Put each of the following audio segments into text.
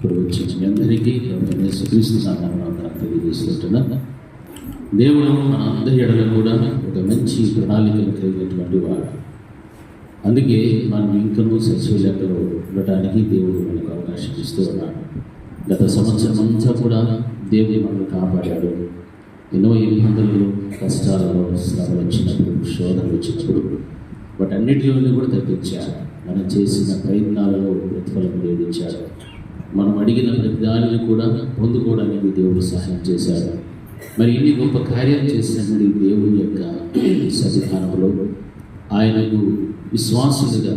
ఇప్పుడు వచ్చిన మీ అందరికీ యేసుక్రీస్తు నామమున తెలియజేస్తున్నా. దేవుడు మన అందరి ఎడల కూడా ఒక మంచి ప్రణాళికలు కలిగినటువంటి వాడు. అందుకే మనం ఇంకనూ సచివాలయంలో ఉండటానికి దేవుడు మనకు అవకాశం ఇస్తూ ఉన్నాడు. గత సంవత్సరం అంతా కూడా దేవుడు మనల్ని కాపాడాడు. ఎన్నో ఇబ్బందులు, కష్టాలలో, శ్రమలు వచ్చినప్పుడు, శోధనలు వచ్చినప్పుడు వాటన్నిటిలోనే కూడా తప్పించాడు. మనం చేసిన ప్రయత్నాలలో ప్రతిఫలం దేవుడిచ్చాడు. మనం అడిగిన ప్రతి దానిని కూడా పొందుకోవడానికి దేవుడు సహాయం చేశాడు. మరి ఇన్ని గొప్ప కార్యాలు చేసినటువంటి దేవుని యొక్క సన్నిధానంలో ఆయనకు విశ్వాసులుగా,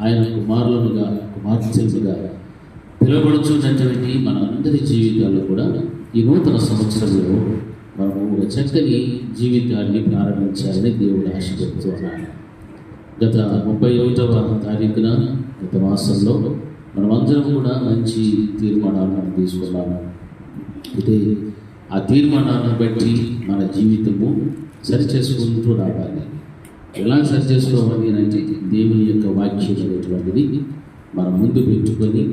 ఆయన కుమారులుగా, కుమార్తెలుగా పిలువబడుచున్నటువంటి మన అందరి జీవితాల్లో కూడా ఈ నూతన సంవత్సరంలో మనము ఒక చక్కని జీవితాన్ని ప్రారంభించాలని దేవుడు ఆశపడుతున్నాడు. గత 31వ తారీఖున గత మాసంలో మనమందరం కూడా మంచి తీర్మానాలను తీసుకున్నాము. అయితే ఆ తీర్మానాలను బట్టి మన జీవితము సరిచేసుకుంటూ రావాలి. ఎలా సరిచేసుకోవాలి అంటే దేవుని యొక్క వాక్యం అనేటువంటిది మనం ముందు పెట్టుకొని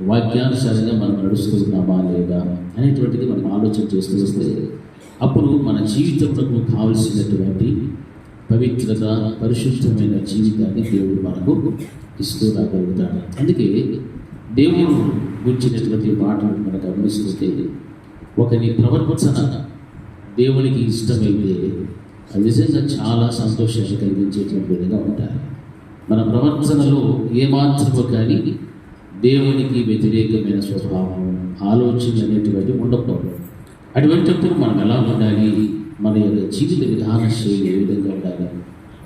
వాక్యానుసారంగా మనం నడుస్తున్నామా లేదా అనేటువంటిది మనం ఆలోచన చేస్తూ వస్తే అప్పుడు మన జీవితంలో కావలసినటువంటి పవిత్రత, పరిశుద్ధమైన జీవితాన్ని దేవుడు మనకు ఇస్తూ రాగలుగుతాడు. అందుకే దేవుడు గురించినటువంటి మాటలు మనం గమనిస్తుంటే ఒకరి ప్రవర్తన దేవునికి ఇష్టమైతే అది నిజంగా చాలా సంతోషాన్ని కలిగించేటువంటి విధంగా ఉంటాయి. మన ప్రవర్తనలో ఏమాత్రమో కానీ దేవునికి వ్యతిరేకమైన స్వభావం, ఆలోచన అనేటువంటి ఉండకూడదు. అటువంటిప్పుడు మనం ఎలా ఉండాలి, మన యొక్క జీవిత విధాన శైలి ఏ విధంగా ఉండాలి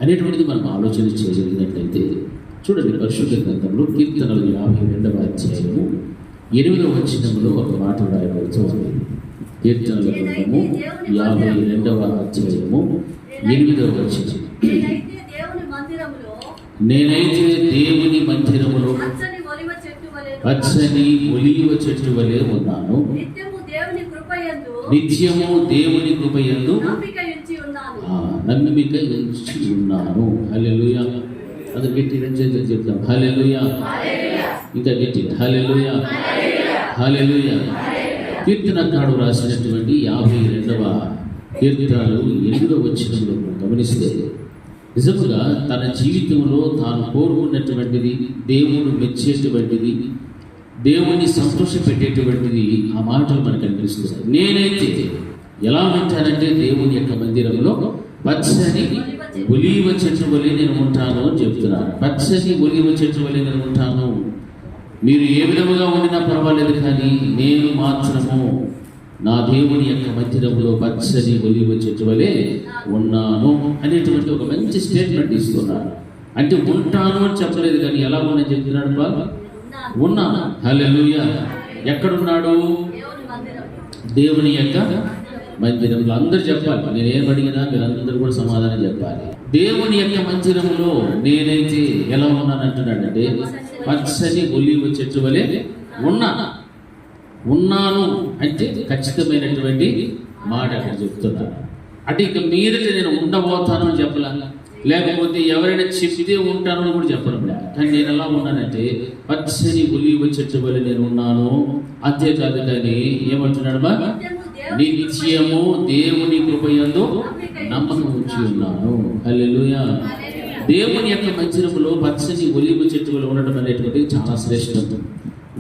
అనేటువంటిది మనం ఆలోచన చేయగలిగినట్లయితే చూడండి, పరిశుద్ధ గ్రంథంలో కీర్తనలు 52వ అధ్యాయము 8వ వచనంలో ఒక మాట రాయబడుతుంది. కీర్తనల గ్రంథము 52వ అధ్యాయము 8వ వచనం, నేనైతే దేవుని మందిరములో పచ్చని ఒలీవ చెట్టు వలె ఉన్నాను, నిత్యము దేవుని కృపయందు నమ్మిక ఉంచి ఉన్నాను. హల్లెలూయా. అది గట్టి చెప్తాం, హల్లెలూయా. ఇంకా గట్టి హల్లెలూయా, హల్లెలూయా. కీర్తనకారుడు రాసినటువంటి 52వ కీర్తనలు 8వ వచనంలో గమనిస్తే నిజముగా తన జీవితంలో తాను కోరుకున్నటువంటిది, దేవుడు మెచ్చేటువంటిది, దేవుని సంతోషపెట్టేటువంటిది ఆ మాటలు మనకు అనిపిస్తుంది. నేనైతే ఎలా ఉంటానంటే దేవుని యొక్క మందిరంలో పచ్చని ఒలీవ చెట్టు వలె నేను ఉంటాను అని చెప్తున్నాను. పచ్చని ఒలీవ చెట్టు వలె నేను ఉంటాను. మీరు ఏ విధముగా ఉండినా పర్వాలేదు, కానీ నేను మాత్రము నా దేవుని యొక్క మందిరంలో పచ్చని ఒలీవ చెట్టు వలె ఉన్నాను అనేటువంటి ఒక మంచి స్టేట్మెంట్ ఇస్తున్నాను. అంటే ఉంటాను అని చెప్పలేదు, కానీ ఎలా ఉందని చెప్తున్నాడు బాగా ఉన్నాను. హల్లెలూయా. ఎక్కడున్నాడు? దేవుని యొక్క మందిరంలో. అందరూ చెప్పాలి, నేను ఏం అడిగినా మీరు అందరూ కూడా సమాధానం చెప్పాలి. దేవుని యొక్క మందిరంలో నేనైతే ఎలా ఉన్నానంటున్నాడంటే పచ్చని ఒలీవ చెట్టు వలె ఉన్నాను అంటే ఖచ్చితమైనటువంటి మాట అక్కడ చెప్తున్నాను. అంటే ఇక మీదట నేను ఉండబోతాను అని చెప్పలా, లేకపోతే ఎవరైనా చెప్తే ఉంటాను అని కూడా చెప్పడం లేదు. కానీ నేను ఎలా ఉన్నానంటే పచ్చని ఒలీవ చెట్టు వలె నేను ఉన్నాను. అంతేకాదు, కానీ ఏమంటున్నాడు బా, నిత్యము దేవుని కృపయందు నమ్మకం ఉంచి ఉన్నాను. హల్లెలూయా. దేవుని యొక్క మందిరములో పచ్చని ఒలీవ చెట్టు వలె ఉండడం అనేటువంటిది చాలా శ్రేష్టం.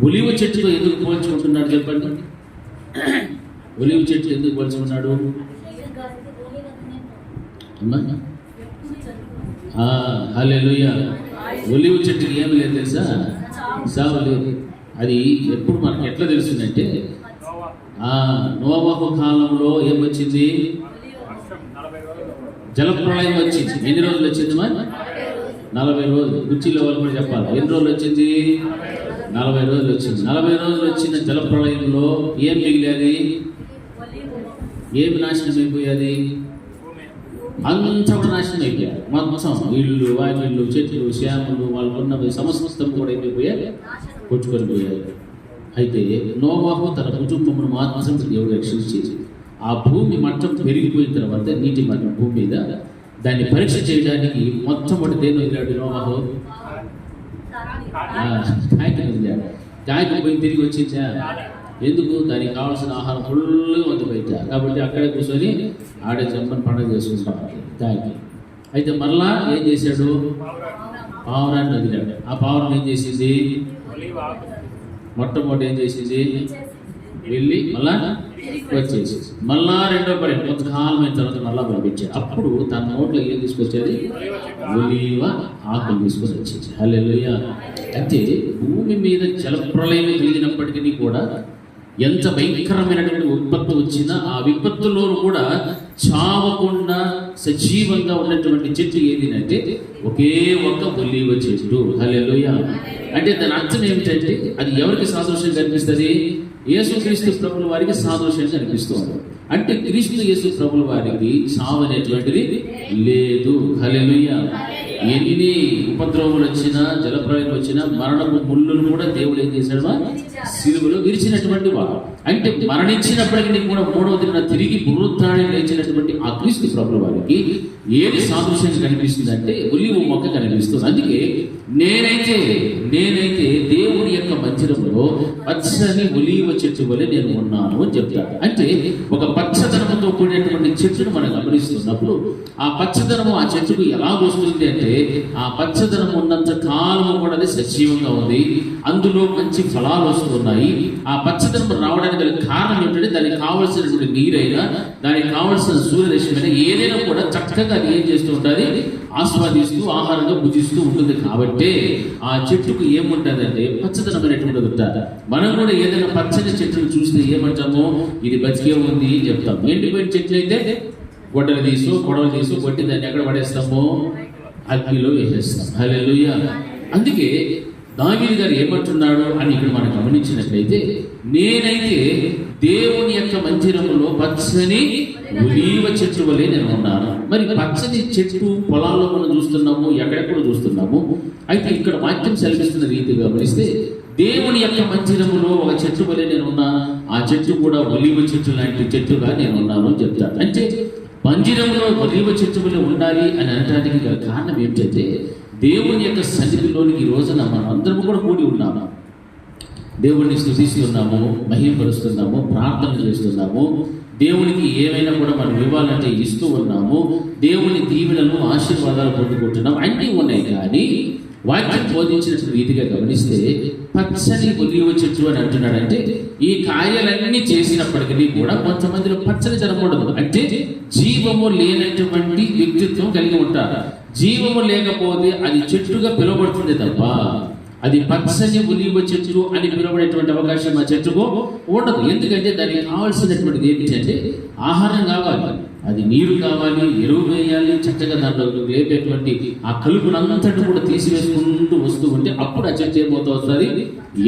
ఒలీవ చెట్టుతో ఎందుకు పోల్చుకుంటున్నాడు చెప్పండి? ఒలీవ చెట్టు ఎందుకు పోల్చుకున్నాడు? హల్లెలూయా. ఒలీవ చెట్టుకి ఏమి లేదు తెలుసా? సావు లేదు. అది ఎప్పుడు మనకి ఎట్లా తెలుస్తుందంటే నోవహు కాలంలో ఏమొచ్చింది? జలప్రళయం వచ్చింది. ఎన్ని రోజులు వచ్చింది? 40 రోజులు. కుర్చీలో వాళ్ళు కూడా చెప్పాలి. ఎన్ని రోజులు వచ్చింది? 40 రోజులు వచ్చింది. 40 రోజులు వచ్చిన జలప్రళయంలో ఏం మిగిలేది? ఏమి నాశనం అయిపోయేది? అంతా కూడా నాశనం అయిపోయారు. మొత్తం ఇళ్ళు, వాకిళ్ళు, చెట్లు, శ్యాములు, వాళ్ళకున్న సమస్తం కూడా అయిపోయారు, కొట్టుకొని పోయారు. అయితే నోవహు తన కుటుంబమును మాత్రం దేవుడు రక్షించేది. ఆ భూమి మట్టం పెరిగిపోయిన తర్వాత నీటి మట్టం భూమి మీద దాన్ని పరీక్ష చేయడానికి మొట్టమొదటి దేని వదిలాడు నోవహు? కాయకు పోయి తిరిగి వచ్చిందా? ఎందుకు? దానికి కావాల్సిన ఆహారం ఫుల్గా ఉంది బయట, కాబట్టి అక్కడే కూర్చొని ఆడే చెంపని పండుగ చేసుకుంటాం కాయకి. అయితే మళ్ళా ఏం చేశాడు? పావురాన్ని వదిలాడు. ఆ పావురం ఏం చేసింది? మొట్టమొదటి ఏం చేసింది? వెళ్ళి మళ్ళా వచ్చేసి మళ్ళా రెండో పడి కొంతకాలం అయిన తర్వాత మళ్ళా పంపించాడు. అప్పుడు తన నోట్లో ఏం తీసుకొచ్చేది? ఒలీవ ఆకులు తీసుకొని వచ్చేది. హల్లెలూయా. అంటే భూమి మీద జలప్రలయం కలిగినప్పటికీ కూడా ఎంత భయంకరమైనటువంటి విపత్తు వచ్చినా ఆ విపత్తులో కూడా చావకుండా సజీవంగా ఉన్నటువంటి చెట్టు ఏది అంటే ఒకే ఒక ఒలీవ చెట్టు. హల్లెలూయా. అంటే దాని అర్థం ఏమిటంటే అది ఎవరికి సాదృశ్యం కనిపిస్తుంది? యేసుక్రీస్తు ప్రభుల వారికి సాదృశ్యం కనిపిస్తుంది. అంటే క్రీస్తు యేసు ప్రభుల వారికి చావు అనేటువంటిది లేదు. హల్లెలూయా. ఎన్ని ఉపద్రవములు వచ్చినా, జలప్రలయం వచ్చినా, మరణపు ముళ్ళును కూడా దేవుడు ఏం చేశాడు? సిలువలో విరిచినటువంటి వాడు. అంటే మరణించినప్పటికీ కూడా మూడవ దిన తిరిగి పునరుద్ధానం లేచినటువంటి ఆ క్రీస్తు ప్రభుల వారికి ఏది సాదృశ్యం కనిపిస్తుంది అంటే ఒలీవ మొక్క కనిపిస్తుంది. అందుకే నేనైతే దేవుని యొక్క మందిరంలో పచ్చని ఒలీవ చెట్టు వలె నేను ఉన్నాను అని చెప్తాను. అంటే ఒక పచ్చదనముతో కూడినటువంటి చెట్టును మనం గమనిస్తున్నప్పుడు ఆ పచ్చదనము ఆ చెట్టుకు ఎలా వస్తుంది అంటే ఆ పచ్చదనం ఉన్నంత కాలము కూడా అది సజీవంగా ఉంది, అందులో మంచి ఫలాలు వస్తున్నాయి. ఆ పచ్చదనం రావడానికి గల కారణం ఏంటంటే దానికి కావలసినటువంటి నీరైనా, దానికి కావలసిన సూర్యరశ్మైనా ఏదైనా కూడా చక్కగా అది ఏం చేస్తూ ఉంటుంది? ఆస్వాదిస్తూ ఆహారంగా భుజిస్తూ ఉంటుంది. కాబట్టి ఆ చెట్టుకు ఏముంటుందంటే పచ్చదనమైనటువంటి ఉంటారు. మనం కూడా ఏదైనా పచ్చని చెట్టును చూస్తే ఏమంటామో? ఇది బతికే ఉంది అని చెప్తాం. ఎండిపోయిన చెట్లు అయితే గొడ్డలు తీసు, కొడవలు తీసు కొట్టి దాన్ని ఎక్కడ పడేస్తామో? అగ్నిలో వేసేస్తాం. హల్లెలూయా. అందుకే దావీదు గారు ఏమంటున్నాడు అని ఇక్కడ మనం గమనించినట్లయితే, నేనైతే దేవుని యొక్క మందిరములో పచ్చని ఒలీవ చెట్టు వలె నేను ఉన్నాను. మరి పచ్చని చెట్టు పొలాల్లో మనం చూస్తున్నాము, ఎక్కడెక్కడ చూస్తున్నాము. అయితే ఇక్కడ వాక్యం సెలవిస్తున్న రీతి గమనిస్తే దేవుని యొక్క మందిరములో ఒక చెట్టు వలె నేను ఉన్నాను, ఆ చెట్టు కూడా ఒలీవ చెట్టు లాంటి చెట్టుగా నేను ఉన్నాను అని చెప్తాను. అంటే మందిరంలో ఒలీవ చెట్టు వలె ఉండాలి అని అనడానికి గల కారణం ఏంటంటే దేవుని యొక్క సన్నిధిలోనికి ఈ రోజున మనం అందరం కూడా కూడి ఉన్నాము. దేవుణ్ణి స్తుతిస్తున్నాము, మహిమపరుస్తున్నాము, ప్రార్థన చేస్తున్నాము. దేవునికి ఏమైనా కూడా మనం ఇవ్వాలంటే ఇస్తూ ఉన్నాము. దేవుని దీవెనలు, ఆశీర్వాదాలు పొందుకుంటున్నాం, అన్నీ ఉన్నాయి. కానీ వాక్యం బోధించిన రీతిగా గమనిస్తే పచ్చని ఒలీవ చెట్టు అని అంటున్నాడంటే ఈ కాయలన్నీ చేసినప్పటికీ కూడా కొంతమందిలో పచ్చని జనం ఉండదు. అంటే జీవము లేనటువంటి వ్యక్తిత్వం కలిగి ఉంటారు. జీవము లేకపోతే అది చెట్టుగా పిలువబడుతుంది తప్ప అది పచ్చని ఒలీవ చెట్టు అని పిలువబడేటువంటి అవకాశం ఆ చెట్టుకు ఉండదు. ఎందుకంటే దానికి కావాల్సినటువంటిది ఏమిటంటే ఆహారం కావాలి, అది నీరు కావాలి, ఎరువు వేయాలి, చక్కగా దాంట్లో వేపేటువంటి ఆ కలుపునంతటి కూడా తీసివేసుకుంటూ వస్తూ ఉంటే అప్పుడు ఆ చెట్టు ఏమవుతూ వస్తుంది?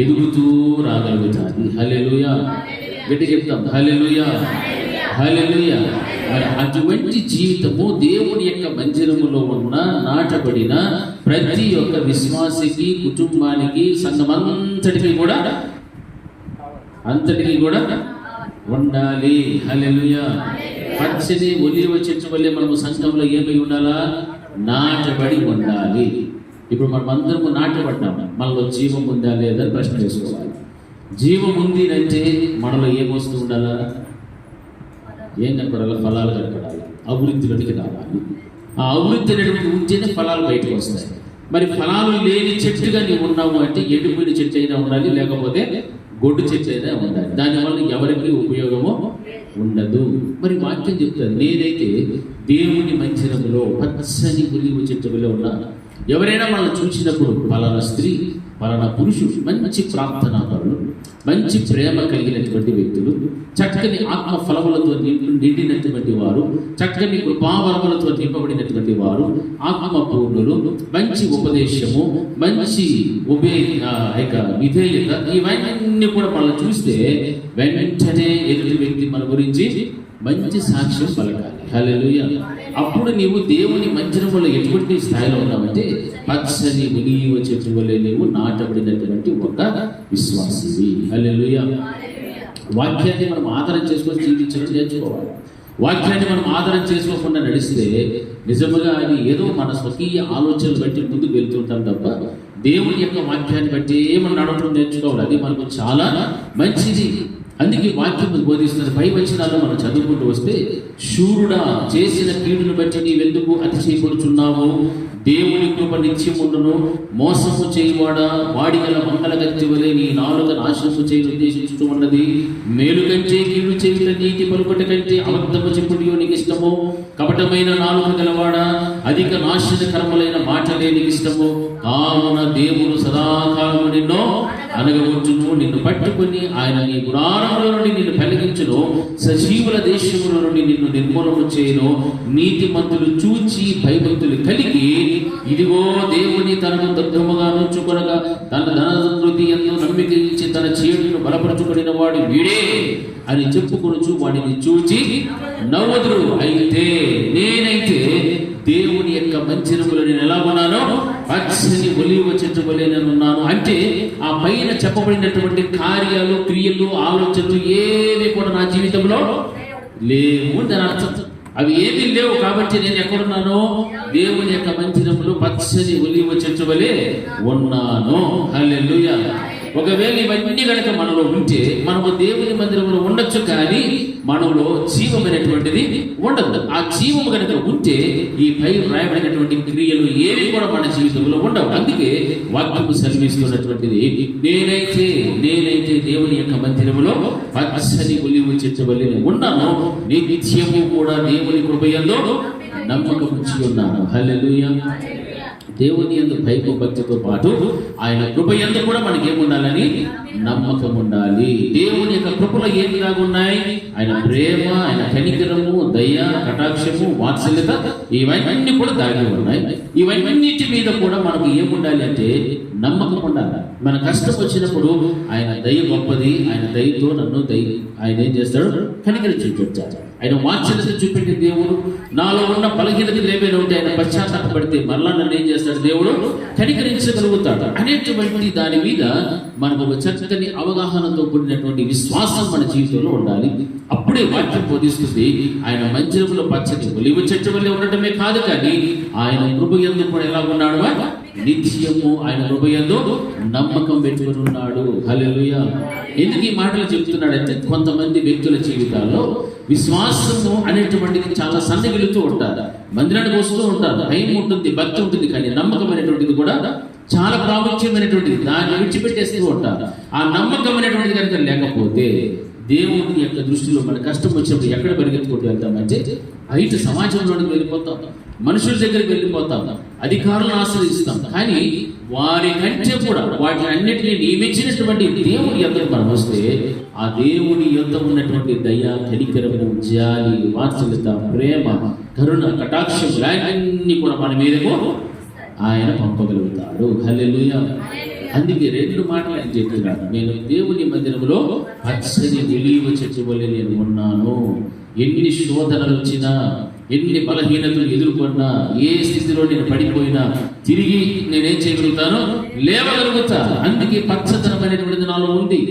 ఎదుగుతూ రాగలుగుతుంది. హల్లెలూయా. గట్టి చెప్తాం హల్లెలూయా, హల్లెలూయా. మరి అటువంటి జీవితము దేవుని యొక్క మందిరములో ఉన్న నాటబడిన ప్రతి ఒక్క విశ్వాసికి, కుటుంబానికి, సంఘమంతటికి కూడా ఉండాలి. హల్లెలూయా. పచ్చని ఒలీవ చెట్టు వల్లే మనము సంఘంలో ఏమై ఉండాలా? నాటబడి ఉండాలి. ఇప్పుడు మనం అందరము నాటబడ్డాము, మనలో జీవం ఉందా లేదా ప్రశ్న చేసుకోవాలి. జీవం ఉంది అంటే మనలో ఏమొస్తూ ఉండాలా? ఏం కనపడాలి? ఫలాలు కనపడాలి, అభివృద్ధిలోనికి రావాలి. ఆ అభివృద్ధి అనేటువంటి ఉంటేనే ఫలాలు బయటకు వస్తాయి. మరి ఫలాలు లేని చెట్టుగా నీవు ఉన్నావు అంటే ఎండిపోయిన చెట్టు అయినా ఉండాలి, లేకపోతే గొడ్డు చెట్టు అయినా ఉండాలి. దానివల్ల ఎవరికి ఉపయోగమో ఉండదు. మరి వాక్యం చెప్తారు, నేనైతే దేవుని మందిరములో పచ్చని ఒలీవ చెట్టు వలె ఉన్నాను. ఎవరైనా మనం చూసినప్పుడు పలానా స్త్రీ, పలానా పురుషుడు మంచి ప్రార్థనాపరులు, మంచి ప్రేమ కలిగినటువంటి వ్యక్తులు, చక్కని ఆత్మ ఫలములతో నిండినటువంటి వారు, చక్కని కృపావరములతో నింపబడినటువంటి వారు, ఆత్మ పూర్ణులు, మంచి ఉపదేశము, మంచి విధేయత, ఇవన్నీ కూడా మనం చూస్తే వెంటనే ఎదుటి వ్యక్తి మన గురించి మంచి సాక్ష్యం పలకాలి. హల్లెలూయా. అప్పుడు నీవు దేవుని మందిరములో ఎటువంటి స్థాయిలో ఉన్నావంటే పచ్చని ఒలీవ చెట్టు వలె నీవు నాటబడినటువంటి ఒక విశ్వాసివి. హల్లెలూయా. వాక్యాన్ని మనం ఆధారం చేసుకొని జీవించడం నేర్చుకోవాలి. వాక్యాన్ని మనం ఆధారం చేసుకోకుండా నడిస్తే నిజంగా అది ఏదో మన స్వకీయ ఆలోచనలు బట్టి ముందుకు వెళ్తుంటాం తప్ప దేవుని యొక్క వాక్యాన్ని బట్టి మనం నడవడం నేర్చుకోవాలి. అది మనకు చాలా మంచిది. అందుకే వాక్యం బోధిస్తున్న పై వచనాల్లో మనం చదువుకుంటూ వస్తే, శూరుడా చేసిన కీడును బట్టి నీవెందుకు అతిశయపడుచున్నావు? దేవుని కృప నిత్యముండును. మోసము చేయవాడా, వాడిగల మంగళగత్తి వలె నీ నాలుక నాశనము చేయ ఉద్దేశించుతూ ఉన్నది. మేలు కంటే కీడు చేయుట, నీతి పలుకుట కంటే అబద్ధము చెప్పుట నీకు ఇష్టము. కపటమైన నాలుక గలవాడా, అధిక నాశనకరములైన మాటలే నీకు ఇష్టము. కావున దేవుడు సదాకాలము నిన్ను అనగవచ్చును, నిన్ను పట్టుకుని ఆయన నీ గుడారముల నుండి నిన్ను పెళ్లిగించును, సజీవుల దేశముల నుండి నిన్ను నిర్మూలన చేయను. నీతిమంతులు చూచి భయభక్తులు కలిగి, ఇదిగో దేవుని తనను దగ్గరముగా నుంచుకొనగా తన ధనవృద్ధి ఎంతో నమ్మిక ఇచ్చి తన చేతులను బలపరచుకుని వాడు వీడే అని చెప్పుకొనుచు వాడిని చూచి నవ్వుదురు. అయితే నేనైతే దేవుని యొక్క మంచిరములు నేను ఎలా ఉన్నానో పచ్చని ఒలీవ చెట్టు వలె నేను ఉన్నాను. అంటే ఆ పైన చెప్పబడినటువంటి కార్యాలు, క్రియలు, ఆలోచనలు ఏవి కూడా నా జీవితంలో లేవు అని అర్థం. అవి ఏమీ లేవు కాబట్టి నేను ఎక్కడున్నాను? దేవుని యొక్క మందిరములో పచ్చని ఒలీవ చెట్టు వలె ఉన్నాను. హల్లెలూయా. ఒకవేళ ఇవన్నీ కనుక మనలో ఉంటే మనము దేవుని మందిరంలో ఉండొచ్చు, కానీ మనలో జీవమైనటువంటిది ఉండదు. ఆ జీవము కనుక ఉంటే ఈ పై రాయబడినటువంటి క్రియలు ఏవి కూడా మన జీవితంలో ఉండవు. అందుకే వాక్యము సెలవిస్తున్నటువంటిది, నేనైతే దేవుని యొక్క మందిరములో పచ్చని ఒలీవ చెట్టు వలె ఉన్నాను, నిత్యము కూడా దేవుని కృపయందు నమ్మకం ఉంచి ఉన్నాను. హల్లెలూయా. దేవుని యందు భయభక్తితో పాటు ఆయన కృప యందు కూడా మనకి ఏముండాలని నమ్మకం ఉండాలి. దేవుని యొక్క కృపలో ఏమి ఉన్నాయి? ఆయన ప్రేమ, ఆయన కనికరము, దయ, కటాక్షము, వాత్సల్యత, ఇవన్నీ కూడా దాగి ఉన్నాయి. ఇవన్నిటి మీద కూడా మనకు ఏముండాలి అంటే నమ్మకం ఉండాలి. మన కష్టం వచ్చినప్పుడు ఆయన దయ గొప్పది, ఆయన దయతో నన్ను ఆయన ఏం చేస్తాడు? కనికరించి చూపించాడు. ఆయన వాత్సల్యత చూపెట్టిన దేవుడు. నాలో ఉన్న బలహీనతలు ఏమైనా ఉంటే ఆయన పశ్చాత్తాపడితే మరలా నన్ను ఏం చేస్తాడు? దేవుడు కనికరించగలుగుతాడు అనేటువంటి దాని మీద మనకు ఒక చక్కని అవగాహనతో కూడినటువంటి విశ్వాసం మన జీవితంలో ఉండాలి. అప్పుడే వాక్యం బోధిస్తుంది, ఆయన మందిరములో పచ్చని ఒలీవ చెట్టు వలె ఉండటమే కాదు, కానీ ఆయన కృప యందు కూడా ఎలా ఉన్నాడు? నిత్యము ఆయన కృప యందు నమ్మకం పెట్టుకుని ఉన్నాడు. హల్లెలూయా. ఎందుకు ఈ మాటలు చెప్తున్నాడంటే, కొంతమంది వ్యక్తుల జీవితాల్లో విశ్వాసము అనేటువంటిది చాలా సన్నగిలుతూ ఉంటారు. మందిరానికి వస్తూ ఉంటారు, భయం ఉంటుంది, భక్తి ఉంటుంది, కానీ నమ్మకం అనేటువంటిది కూడా చాలా ప్రాముఖ్యమైనటువంటిది. దాన్ని విడిచిపెట్టేస్తూ ఉంటారు. ఆ నమ్మకం అనేటువంటిది కనుక లేకపోతే దేవుని యొక్క దృష్టిలో మన కష్టం వచ్చినప్పుడు ఎక్కడ పరిగెత్తుకుంటూ వెళ్తామంటే బయట సమాజంలోకి వెళ్ళిపోతాం, మనుషుల దగ్గరికి వెళ్ళిపోతాం, అధికారులను ఆశ్రయిస్తాం. కానీ వారి కంటే కూడా వాటిని అన్నిటినీ నియమించినటువంటి దేవుని యొద్దకు మనం వస్తే ఆ దేవుని యొద్ద ఉన్నటువంటి దయ, కనికరము, జాలి, వాత్సల్యత, ప్రేమ, కరుణ, కటాక్షం అన్నీ కూడా మన మీదకు ఆయన పంపగలుగుతాడు. హల్లెలూయా. అందుకే రెండు మాటలు ఆయన చెప్తున్నాడు, నేను దేవుని మందిరంలో పచ్చని ఒలీవ చెట్టు వలె నేను ఉన్నాను. ఎన్ని శోధనలు వచ్చినా, ఎన్ని బలహీనతలు ఎదుర్కొన్నా, ఏ స్థితిలో నేను పడిపోయినా తిరిగి నేనేం చేయగలుగుతాను? లేవగలుగుతా. అందుకే పచ్చదనం అనేటువంటిది నాలో ఉంది.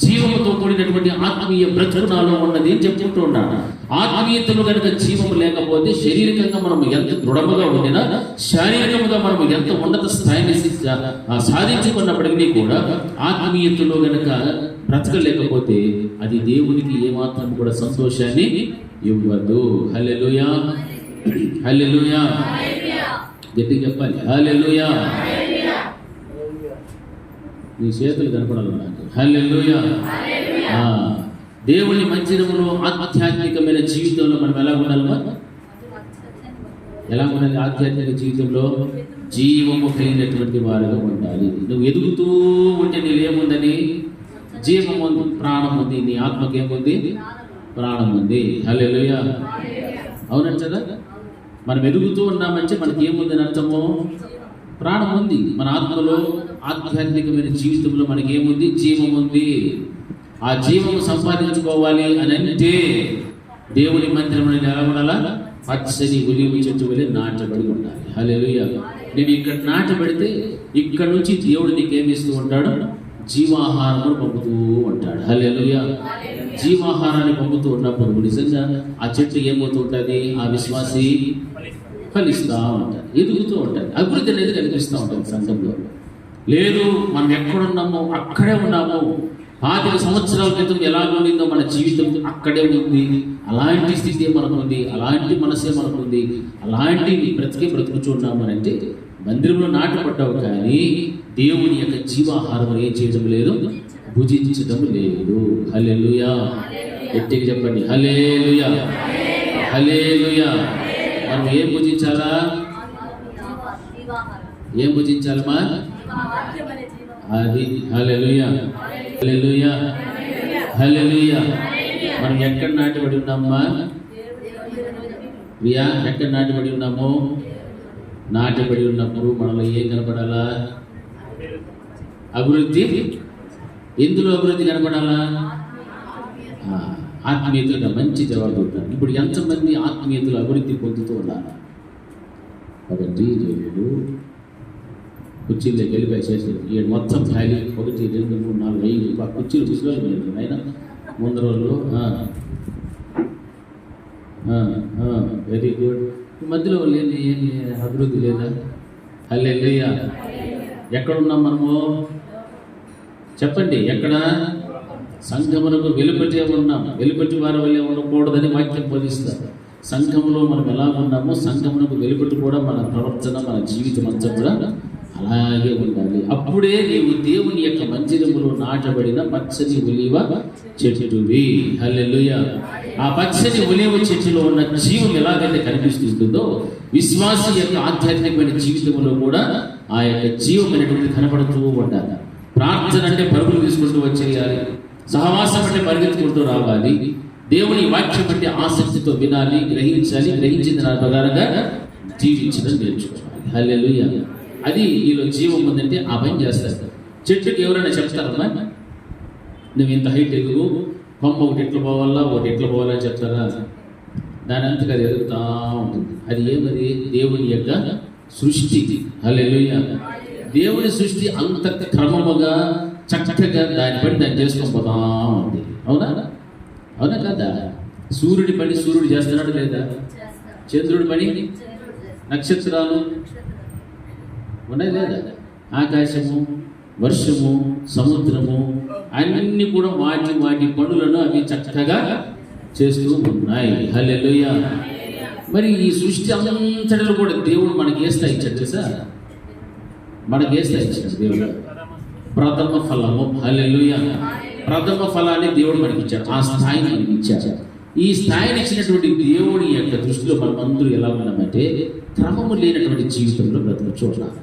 జీవముతో కూడినటువంటి ఆత్మీయ బ్రతుకు నాలో ఉన్నది అని చెప్పుకుంటూ ఉన్నాను. ఆత్మీయతలో కనుక జీవము లేకపోతే శారీరకంగా మనం ఎంత దృఢముగా ఉండినా, శారీరకంగా మనం ఎంత ఉన్నత స్థాయిని సాధించుకున్నప్పటికీ కూడా ఆత్మీయతలో కనుక బ్రతకలేకపోతే అది దేవునికి ఏమాత్రం కూడా సంతోషాన్ని ఇవ్వదు. హల్లెలూయా. హల్లెలూయా. గట్టిగా చెప్పాలి, హల్లెలూయా. నీ చేతులు కనపడాలి నాకు. హల్లెలూయా. దేవుని మందిరములో ఆధ్యాత్మికమైన జీవితంలో మనం ఎలా ఉండాలి? ఎలా ఉండాలి? ఆధ్యాత్మిక జీవితంలో జీవము కలిగినటువంటి వారుగా ఉండాలి. నువ్వు ఎదుగుతూ ఉంటే నీళ్ళు ఏముందని? జీవం ఉంది, ప్రాణం ఉంది. నీ ఆత్మకి ఏముంది? ప్రాణం ఉంది. హల్లెలూయా. అవునంటారా? మనం ఎదుగుతూ ఉన్నామంటే మనకి ఏముందని అర్థము? ప్రాణం ఉంది. మన ఆత్మలో ఆధ్యాత్మికమైన జీవితంలో మనకి ఏముంది? జీవం ఉంది. ఆ జీవము సంపాదించుకోవాలి అని అంటే దేవుని మందిరం ఎలా ఉండాలా? పచ్చని ఒలీవ చెట్టు వలె నాటబడి ఉండాలి. హల్లెలూయా. నేను ఇక్కడ నాటబడితే ఇక్కడ నుంచి దేవుడు నీకేమిస్తూ ఉంటాడు? జీవాహారమును పంపుతూ ఉంటాడు. హల్లెలూయా. జీవాహారాన్ని పంపుతూ ఉన్నప్పుడు నిజంగా ఆ చెట్టు ఏమవుతూ ఉంటుంది? ఆ విశ్వాసి ఫలిస్తూ ఉంటాడు, ఎదుగుతూ ఉంటాడు, అభివృద్ధి అనేది కనిపిస్తూ ఉంటుంది సంఘంలో. లేదు మనం ఎక్కడున్నామో అక్కడే ఉన్నాము, 25 సంవత్సరాల క్రితం ఎలా ఉండిందో మన జీవితం అక్కడే ఉంది, అలాంటి స్థితి మనకు ఉంది, అలాంటి మనసే మనకు ఉంది, అలాంటి బ్రతుకుచున్నాము అని అంటే మందిరంలో నాటపడ్డావు, కానీ దేవుని యొక్క జీవాహారం ఏం చేయడం లేదు, భుజించడం లేదు. హల్లెలూయా, గట్టిగా చెప్పండి హల్లెలూయా, హల్లెలూయా. మనం ఏం భుజించాలా, ఏం భుజించాలమ్మా, అది హల్లెలూయా, హల్లెలూయా, హల్లెలూయా. మనం ఎక్కడ నాటబడి ఉన్నామా ప్రియా, ఎక్కడ నాటబడి ఉన్నాము? నాటబడి ఉన్నప్పుడు మనలో ఏం కనపడాలా, అభివృద్ధి. ఎందులో అభివృద్ధి కనపడాలా? ఆత్మీయతగా మంచి జవాబు ఉంటారు. ఇప్పుడు ఎంతమంది ఆత్మీయతలు అభివృద్ధి పొందుతూ ఉన్నారు? కాబట్టి దేవుడు కుర్చీలోకి వెళ్ళిపోయి చేసేది ఈ మొత్తం ఖాళీ 1 2 3 4 5 ఆ కుర్చీలు కూర్చోలేదు ఆయన ముందు రోజులు. Very good. ఈ మధ్యలో లేని అభివృద్ధి లేదా? హల్లెలూయా. ఎక్కడున్నాం మనము చెప్పండి? ఎక్కడ? సంఘమునకు వెలుపటే ఉన్నాం. వెలుపటి వారి వల్లే ఉండకూడదని వాక్యం బోధిస్తారు. సంఘంలో మనం ఎలా ఉన్నామో సంఘమునకు వెలుపటి కూడా మన ప్రవర్తన, మన జీవితం అంతా కూడా అలాగే ఉండాలి. అప్పుడే నీవు దేవుని యొక్క మందిరములో నాటబడిన పచ్చని ఒలీవ చెట్టువి. హల్లెలూయా. ఆ పచ్చని ఒలీవ చెట్టులో ఉన్న జీవం ఎలాగైతే కనిపిస్తుంటుందో విశ్వాసి యొక్క ఆధ్యాత్మికమైన జీవితంలో కూడా ఆ యొక్క జీవం అనేటువంటి కనపడుతూ ఉండాలి. ప్రార్థన అంటే పరుగులు తీసుకుంటూ వచ్చేయాలి, సహవాసం అంటే పరిగెత్తుకుంటూ రావాలి, దేవుని వాక్యం అంటే ఆసక్తితో వినాలి, గ్రహించాలి, గ్రహించిన దాని ప్రకారంగా జీవించడం నేర్చుకోవాలి. హల్లెలూయా. అది నీలో జీవం ఉందంటే ఆ పని చేస్తారు. చెట్టుకి ఎవరైనా చెప్తారమ్మా, నువ్వు ఇంత హైట్ ఎదుగు, కొమ్మ ఒకటి ఎట్లా పోవాలా, ఒకటి ఎట్లా పోవాలని చెప్తారా? దాని అంతగా అది ఎదుగుతూ ఉంటుంది. అది ఏమది? దేవుని యొక్క సృష్టి. హల్లెలూయా. దేవుని సృష్టి అంత క్రమముగా చక్కగా దాని పని దాన్ని చేసుకొని పోతా ఉంది. అవునా? అవునా కదా? సూర్యుడి పని సూర్యుడు చేస్తున్నాడు లేదా? చంద్రుడి పని, నక్షత్రాలు ఉన్నాయి లేదా? ఆకాశము, వర్షము, సముద్రము అన్నీ కూడా వాటి వాటి పనులను అవి చక్కగా చేస్తూ ఉన్నాయి. హల్లెలూయా. మరి ఈ సృష్టి అంతటిలో కూడా దేవుడు మనకి ఏ స్థాయి ఇచ్చాడు తెలుసా? మనకి ఏ స్థాయి ఇచ్చాడు దేవుడు? ప్రథమ ఫలము. హల్లెలూయా. ప్రథమ ఫలాన్ని దేవుడు మనకి ఇచ్చాడు, ఆ స్థాయిని మనకి ఇచ్చాడు. ఈ స్థాయిని ఇచ్చినటువంటి దేవుడి యొక్క దృష్టిలో మనం అందరూ ఎలా ఉన్నామంటే క్రమము లేనటువంటి జీవితంలో బ్రతుకు చూడాలి.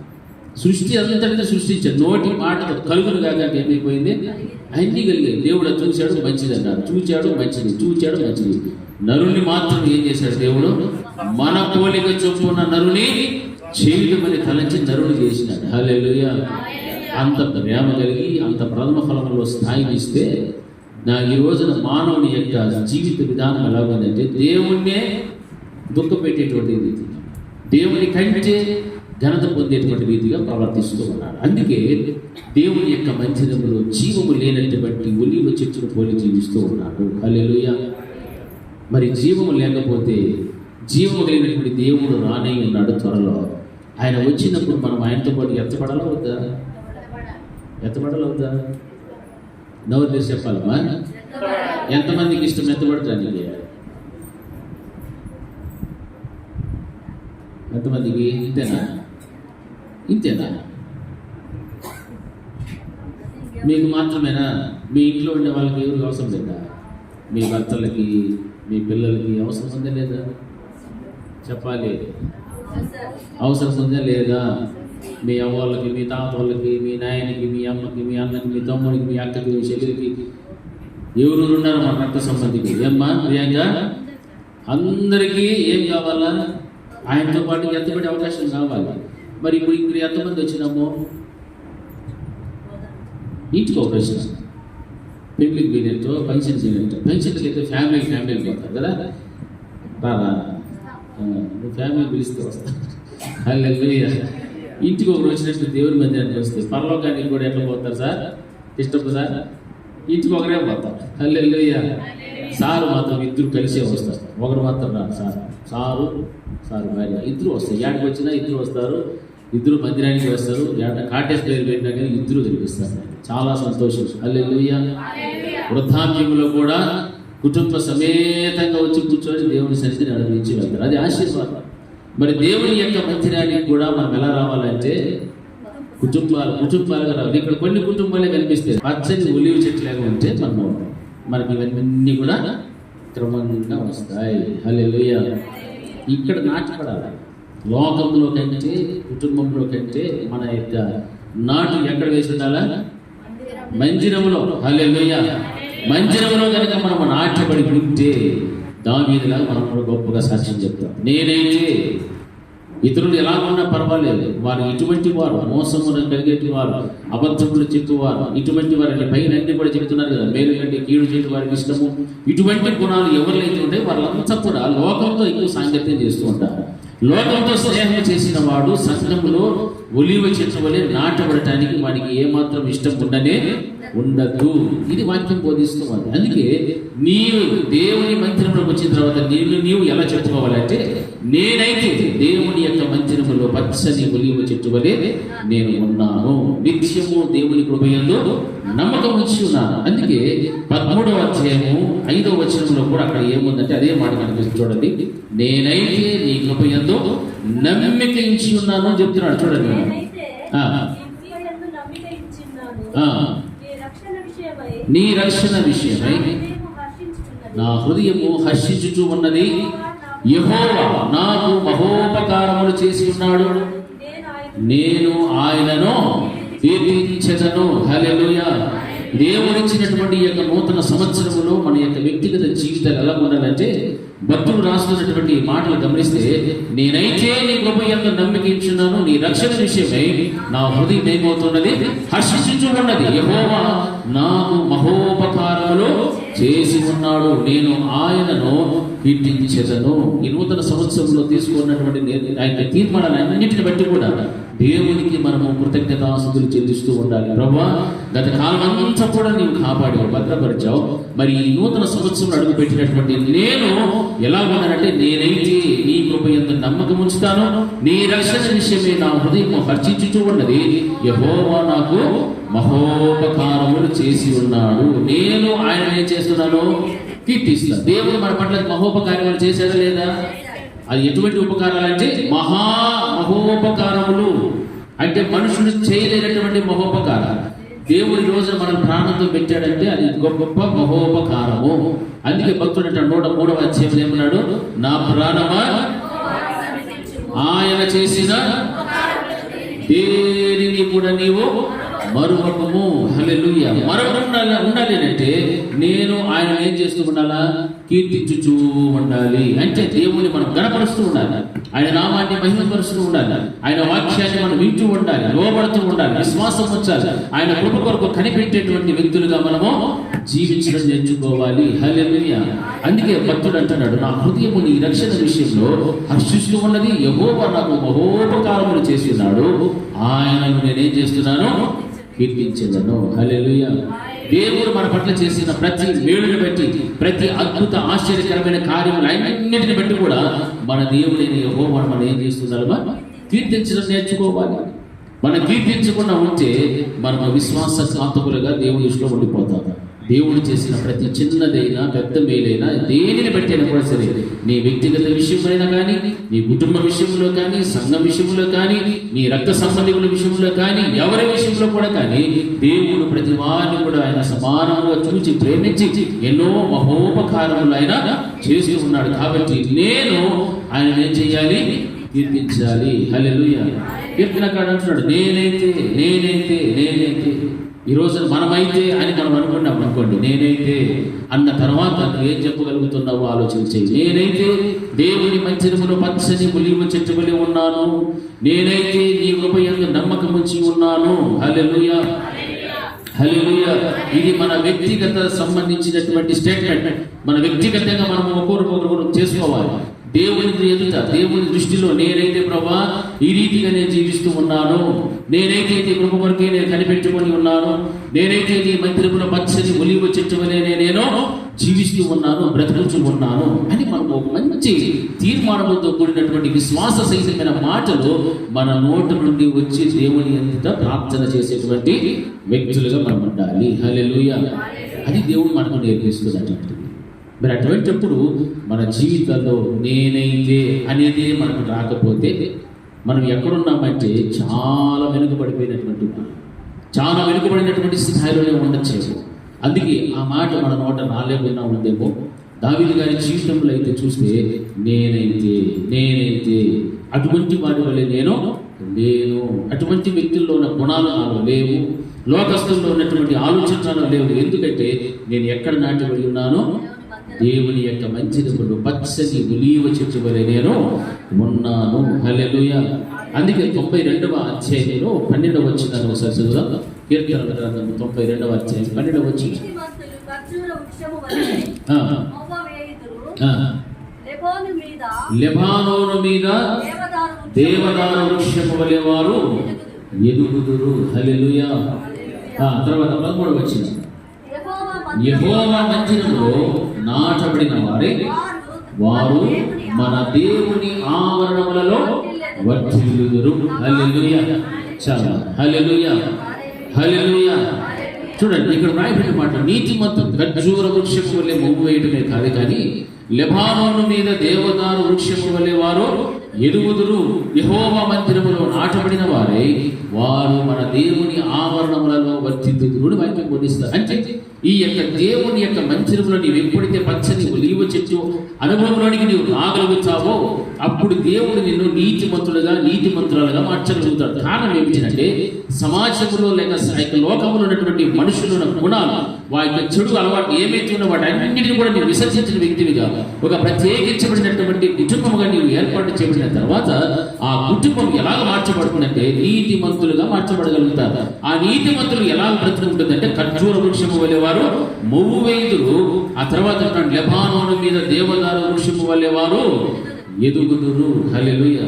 సృష్టి అంతటిని సృష్టించాడు, నోటి మాటతో కలుగులు కాదంటే ఏమైపోయింది? అన్ని కలిగాయి. దేవుడు చూశాడు మంచిది అన్నాడు, చూచాడు మంచిది, చూచాడు మంచిది. నరుని మాత్రం ఏం చేశాడు దేవుడు? మన పోలిక చొప్పున నరుని చేయమని తలంచి నరుని చేసినాడు. హల్లెలూయా. అంత ప్రేమ కలిగి అంత ప్రథమ ఫలంలో స్థాయిని ఇస్తే ఈ రోజున మానవుని యొక్క జీవిత విధానం ఎలా ఉందంటే దేవుణ్ణే దుఃఖపెట్టేటువంటి రీతి, దేవుని కంటే ఘనత పొందేటువంటి రీతిగా ప్రవర్తిస్తూ ఉన్నాడు. అందుకే దేవుని యొక్క మందిరములో జీవము లేనటువంటి ఒలీవ చెట్టును పోలి జీవిస్తూ ఉన్నాడు. హల్లెలూయా. మరి జీవము లేకపోతే జీవము కలిగినటువంటి దేవుడు రానే ఉన్నాడు త్వరలో. ఆయన వచ్చినప్పుడు మనం ఆయనతో పాటు ఎత్తపడాలా వద్దా? ఎత్తపడాలా వద్దా? నవ్వు తెరిచి చెప్పాలమ్మా. ఎంతమందికి ఇష్టం ఎత్తపడటానికి? ఎంతమందికి? ఇంతేనా? ఇంతేనా? మీకు మాత్రమేనా? మీ ఇంట్లో ఉండే వాళ్ళకి ఎవరికి అవసరం లేదా? మీ భర్తలకి, మీ పిల్లలకి అవసరం ఉందా లేదా? చెప్పాలి. అవసరం ఉందా లేదా? మీ అవ్వాళ్ళకి, మీ తాత వాళ్ళకి, మీ నాయనకి, మీ అమ్మకి, మీ అన్నకి, మీ తమ్ముడికి, మీ అక్కకి, మీ చెల్లికి, ఎవరు ఉన్నారు మన రక్త సంబంధికి? ఏమ్మా ప్రియాంగా? అందరికీ ఏం కావాలా? ఆయనతో పాటు ఎత్తబడే అవకాశం కావాలి. మరి ఇప్పుడు ఇక్కడ ఎంతమంది వచ్చినామో ఇంటికి ఒక ప్రశ్న. పెళ్ళికి పోయినట్టు, ఫంక్షన్ చేయనట్టు. ఫంక్షన్కి అయితే ఫ్యామిలీ పోతారు కదా, రారా నువ్వు ఫ్యామిలీ పిలిస్తే వస్తా. హల్లెలూయా. ఇంటికి ఒకరు వచ్చినట్టు దేవుని మందిరానికి వస్తే పరలోకానికి కూడా ఎట్లా పోతారు సార్? ఇష్టం సార్? ఇంటికి ఒకరే పోతారు. హల్లెలూయా. సారు మాత్రం ఇద్దరు కలిసే వస్తారు, ఒకరు మాత్రం రాదు. సారు భార్య ఇద్దరు వస్తారు. యాడికి వచ్చినా ఇద్దరు వస్తారు. ఇద్దరు మందిరానికి వస్తారు, కాటేజ్ పేరు పెట్టినా కానీ ఇద్దరు కనిపిస్తారు. చాలా సంతోషం. హల్లెలూయా. వృద్ధాప్యంలో కూడా కుటుంబ సమేతంగా వచ్చి కూర్చొని దేవుని సన్నిధిని నడిపించి వెళ్తారు. అది ఆశీర్వాదం. మరి దేవుని యొక్క మందిరానికి కూడా మనం ఎలా రావాలంటే కుటుంబాలుగా రావాలి. ఇక్కడ కొన్ని కుటుంబాలే కనిపిస్తాయి. పచ్చని ఒలివ చెట్లాగా ఉంటే మనకి ఇవన్నీ కూడా క్రమంగా వస్తాయి. హల్లెలూయా. ఇక్కడ నాటపడాలి. లోకంలో కంటే కుటుంబంలో కంటే మన యొక్క నాటు ఎక్కడ వేసి ఉండాలా? మందిరంలో. హల్లెలూయా. మందిరంలో కనుక మనం నాట్యపడి ఉంటే దావీదులా మనం కూడా గొప్పగా సాక్ష్యం చెప్తాం. నేనైతే ఇతరులు ఎలా ఉన్నా పర్వాలేదు, వారు ఇటువంటి వారు, మోసమును కలిగేటి వారు, అబద్ధములు చెప్పువారు, ఇటువంటి వారిని పైన అన్ని కూడా చెబుతున్నారు కదా, మేలు కంటే కీడు చేయడం వారికి ఇష్టము. ఇటువంటి గుణాలు ఎవరికైతే ఉంటాయి వాళ్ళంతా కూడా లోకంతో ఎక్కువ సాంగత్యం చేస్తూ ఉంటారు. లోకంతో స్నేహం చేసిన వాడు సంఘములో ఒలివ చెట్టు వలె నాటబడటానికి వాడికి ఏమాత్రం ఇష్టం ఉండదు. ఇది వాక్యం బోధిస్తుంది. అందుకే నీవు దేవుని మందిరంలోకి వచ్చిన తర్వాత నీవు ఎలా చెప్పుకోవాలంటే, నేనైతే దేవుని యొక్క మందిరములో పచ్చని ఒలివ చెట్టు వలె నేను ఉన్నాను, నిత్యము దేవుని కృపయందు నమ్మకం ఉంచి ఉన్నాను. అందుకే 13వ అధ్యాయము 5వ వచనంలో కూడా అక్కడ ఏముందంటే అదే మాట కనిపిస్తుంది. చూడండి, నేనైతే నీ కృపయందు నమ్మిక ఉంచి ఉన్నాను అని చెప్తున్నాడు. చూడండి, నీ రక్షణ విషయమై నా హృదయము హర్షించుచూ ఉన్నది. యెహోవా నాకు మహోపకారములు చేసి ఉన్నాడు, నేను ఆయనను కీర్తించెదను. హల్లెలూయా. దేవుడిచ్చినటువంటి యొక్క నూతన సంవత్సరములో మన యొక్క వ్యక్తిగత జీవితాలు ఎలా ఉండాలంటే, భక్తులు రాస్తున్నటువంటి మాటలు గమనిస్తే, నేనైతే నీ కృప యందు నమ్మిక ఉంచున్నాను, నీ రక్షణ విషయమై నా హృదయం ఏమవుతున్నది, హర్షించుచూ ఉన్నది. యెహోవా నాకు మహోపకారములు చేసి ఉన్నాడు, నేను ఆయనను కీర్తించెదను. ఈ నూతన సంవత్సరంలో తీసుకున్నటువంటి ఆయన తీర్మానాలన్నింటిని బట్టి కూడా దేవునికి మనము కృతజ్ఞతాస్తుతులు చెల్లిస్తూ ఉండాలి. ప్రభువా, గత కాలం అంతా కూడా నీవు కాపాడావు, భద్రపరిచావు. మరి ఈ నూతన సంవత్సరంలో అడుగు పెట్టినటువంటి నేను ఎలా ఉన్నానంటే, నేనైతే నీ కృప యందు నమ్మకం ఉంచుతాను, నీ రక్షణ విషయమే నా హృదయం హర్షించుతూ ఉన్నది. యెహోవా నాకు మహోపకారములు చేసి ఉన్నాడు, నేను ఆయన ఏం చేస్తున్నాను, కీర్తిస్తాను. దేవుడు మన పట్ల మహోపకార్యాలు చేశాడా లేదా? అది ఎటువంటి ఉపకారాలు అంటే మహోపకారములు అంటే మనుషులు చేయలేనటువంటి మహోపకారాలు. దేవుడి రోజు మనం ప్రాణంతో పెట్టాడంటే అది గొప్ప మహోపకారము. అందుకే భక్తుడు అంటే 103వ అధ్యాయం ఏమన్నాడు, నా ప్రాణమా ఆయన చేసిన దేనిని కూడా నీవు మరువకము. హల్లెలూయా. మరొకటి ఉండాలి అంటే నేను ఆయన ఏం చేస్తూ ఉండాలా, కీర్తించుచూ ఉండాలి. అంటే దేవుని మనం గణపరుస్తూ ఉండాలి, ఆయన నామాన్ని మహిమపరుస్తూ ఉండాలి, ఆయన వాక్యాన్ని మనం వింటూ ఉండాలి, లోబడుతూ ఉండాలి, విశ్వాసం ఉంచాలి, ఆయన కృప కొరకు కనిపెట్టేటువంటి వ్యక్తులుగా మనము జీవించడం నేర్చుకోవాలి. హల్లెలూయా. అందుకే భక్తుడు అంటున్నాడు, నా హృదయము నీ రక్షణ విషయంలో హర్షిస్తూ ఉన్నది. యెహోవా నాకు మహోపకారములు చేసి ఉన్నాడు, ఆయనను నేనేం చేస్తున్నాను, కీర్తించెదను. హల్లెలూయా. దేవుడు మన పట్ల చేసిన ప్రతి మేలుని బట్టి, ప్రతి అద్భుత ఆశ్చర్యకరమైన కార్యములు అన్నింటిని బట్టి కూడా మన దేవుడిని యెహోవాను మనం ఏం చేస్తున్నామా, కీర్తించడం నేర్చుకోవాలి. మనం కీర్తించకుండా ఉంటే మనం విశ్వాసఘాతకులుగా దేవుని దృష్టిలో ఉండిపోతాం. దేవుడు చేసిన ప్రతి చిన్నదైనా పెద్ద మేలైనా దేనిని బట్టైనా కూడా సరే, నీ వ్యక్తిగత విషయంలో కానీ, నీ కుటుంబ విషయంలో కానీ, సంఘం విషయంలో కానీ, నీ రక్త సంబంధికుల విషయంలో కానీ, ఎవరి విషయంలో కూడా కానీ, దేవుడు ప్రతి వారిని కూడా ఆయన సమానంగా చూచి ప్రేమించి ఎన్నో మహోపకారములు ఆయన చేస్తూ ఉన్నాడు. కాబట్టి నేను ఆయన ఏం చేయాలి, కీర్తించాలి. హల్లెలూయా. కీర్తనకారుడు అంటున్నాడు, నేనైతే ఈ రోజు మనమైతే అని మనం అనుకున్నాం అనుకోండి, నేనైతే అన్న తర్వాత నువ్వు ఏం చెప్పగలుగుతున్నావో ఆలోచించి, నేనైతే దేవుని మందిరములో పచ్చని ఒలీవ చెట్టు వలె ఉన్నాను, నేనైతే నీ కృప యందు నమ్మకం ఉంచి ఉన్నాను. హల్లెలూయా. హల్లెలూయా. ఇది మన వ్యక్తిగత సంబంధించినటువంటి స్టేట్మెంట్. మన వ్యక్తిగతంగా మనం ఒకరు చేసుకోవాలి. దేవుని ఎదుట, దేవుని దృష్టిలో నేనైతే ప్రభువా ఈ రీతిగా నేను జీవిస్తూ ఉన్నాను, నేనైతే నీ కృప కొరకే నేను కనిపెట్టుకొని ఉన్నాను, నేనైతే నీ మందిరములో పచ్చని ఒలీవ చెట్టు వలె నేను జీవిస్తూ ఉన్నాను, బ్రతుకుతూ ఉన్నాను అని మనం ఒక మంచి తీర్మానంతో కూడినటువంటి విశ్వాస సహితమైన మాటలు మన నోటి నుండి వచ్చి దేవుని ఎదుట ప్రార్థన చేసేటువంటి వ్యక్తులుగా మనం ఉండాలి. హల్లెలూయా. అది దేవుడు మనకు నేర్పిస్తున్నటువంటిది. మరి అటువంటిప్పుడు మన జీవితంలో నేనైతే అనేది మనకు రాకపోతే మనం ఎక్కడున్నామంటే చాలా వెనుకబడిపోయినటువంటి చాలా వెనుకబడినటువంటి స్థాయిలోనే ఉండొచ్చు. అందుకే ఆ మాట మన నోట రాలేకుండా ఉందేమో. దావీదు గారి జీవితంలో అయితే చూస్తే నేనైతే అటువంటి వాటి వల్ల నేను అటువంటి వ్యక్తుల్లో ఉన్న గుణాలు నాలో లేవు, లోకస్తుల్లో ఉన్నటువంటి ఆలోచనలు లేవు. ఎందుకంటే నేను ఎక్కడ నాటిబడి ఉన్నానో దేవుని యొక్క మంచిదములు పచ్చని ఒలీవ చెట్టు వలె నేను ఉన్నాను. హల్లెలూయా. అందుకే 92వ అధ్యాయంలో 12వ వచనం ఒకసారి చదువుదాం. కీర్తనల గ్రంథం 92వ అధ్యాయం 12వ వచనం. లెబానోను మీద దేవదారు వృక్షము వలె వారు ఎదుగుదురు. హల్లెలూయా. తర్వాత 13వ వచనం. యెహోవా మందిరములో నాటబడిన వారు మన దేవుని ఆవరణములలో వర్ధిల్లుదురు. హల్లెలూయా. చాలా హల్లెలూయా. హల్లెలూయా. చూడండి, ఇక్కడ రాయబడిన మాట నీతిమంతుడు ఖర్జూర వృక్షము వలె మొగ్గు వేయటమే కాదు, కానీ లెబానోను మీద దేవదారు వృక్షము వలె వారు ఎదుగుదురు. యెహోవా మందిరములో నాటబడిన వారు మన దేవుని ఆవరణములలో వర్ధిల్లుదురు వాక్యం బోధిస్తారు. అంటే ఈ యొక్క దేవుని యొక్క మందిరములో నీవు ఎప్పుడైతే పచ్చని ఒలీవ చెట్టు అనుభవంలోనికి నీవు రాగలుగుతావో అప్పుడు దేవుడు నిన్ను నీతిమంతులుగా మార్చగలుగుతాడు. కారణం ఏమిటంటే సమాజంలో లేక లోకంలో ఉన్నటువంటి మనుషుల గుణాలు, వారి యొక్క చెడు అలవాటు ఏమైతే ఉన్న వాటి అన్నింటినీ కూడా నీవు విసర్జించిన వ్యక్తివిగా ఒక ప్రత్యేకించబడినటువంటి కుటుంబముగా నీవు ఏర్పాటు చేయబడిన తర్వాత ఆ కుటుంబం ఎలాగ మార్చబడుతుందంటే నీతిమంతులుగా మార్చబడగలుగుతారు. ఆ నీతిమంతులు ఎలా బ్రతుకుంటుందంటే ఖర్జూర వృక్షము వలె వారు మొవ్వు వేయుదురు. ఆ తర్వాత లెబానోను మీద దేవదారు వృక్షము వలె వారు ఎదుగుదురు. హల్లెలూయా.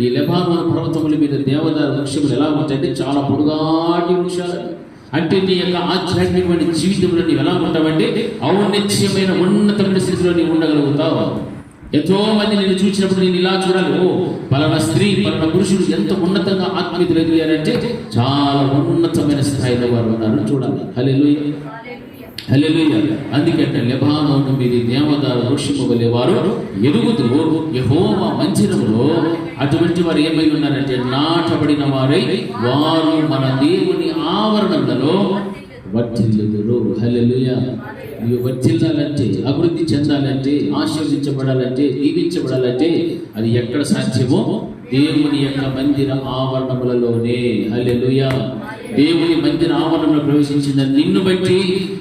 ఈ లెబానోను పర్వతముల మీద దేవదారు వృక్షములు ఎలా ఉంటాయంటే చాలా పొడుగాటి వృక్షాలు. అంటే నీ యొక్క ఆధ్యాత్మికమైన జీవితంలో నీవు ఎలా ఉంటావంటే ఔన్నత్యమైన ఉన్నతమైన స్థితిలో నీవు ఉండగలుగుతావు. ఎంతో మంది నేను చూసినప్పుడు నేను ఇలా చూడాలి, పలానా స్త్రీ పలానా పురుషుడు ఎంత ఉన్నతంగా ఆత్మీయతలు ఎదిగారంటే చాలా ఉన్నతమైన స్థాయిలో వారు ఉన్నారు చూడాలి. హల్లెలూయా. హల్లెలూయా. అందుకంటే లెబానోను మీద దేవదారు వృక్షము వలె వారు ఎదుగుదురు. యెహోవా మందిరములో అటువంటి వారు ఏమై ఉన్నారంటే నాటబడిన వారై వారు మన దేవుని ఆవరణలలో వర్ధిల్లుదురు. హల్లెలూయా. నీవు వర్ధిల్లాలంటే, అభివృద్ధి చెందాలంటే, ఆశీర్వదించబడాలంటే, దీవించబడాలంటే అది ఎక్కడ సాధ్యమో దేవుని యొక్క మందిర ఆవరణములలోనే. హల్లెలూయా. దేవుని మందిర ఆవరణంలో ప్రవేశించిన నిన్ను బట్టి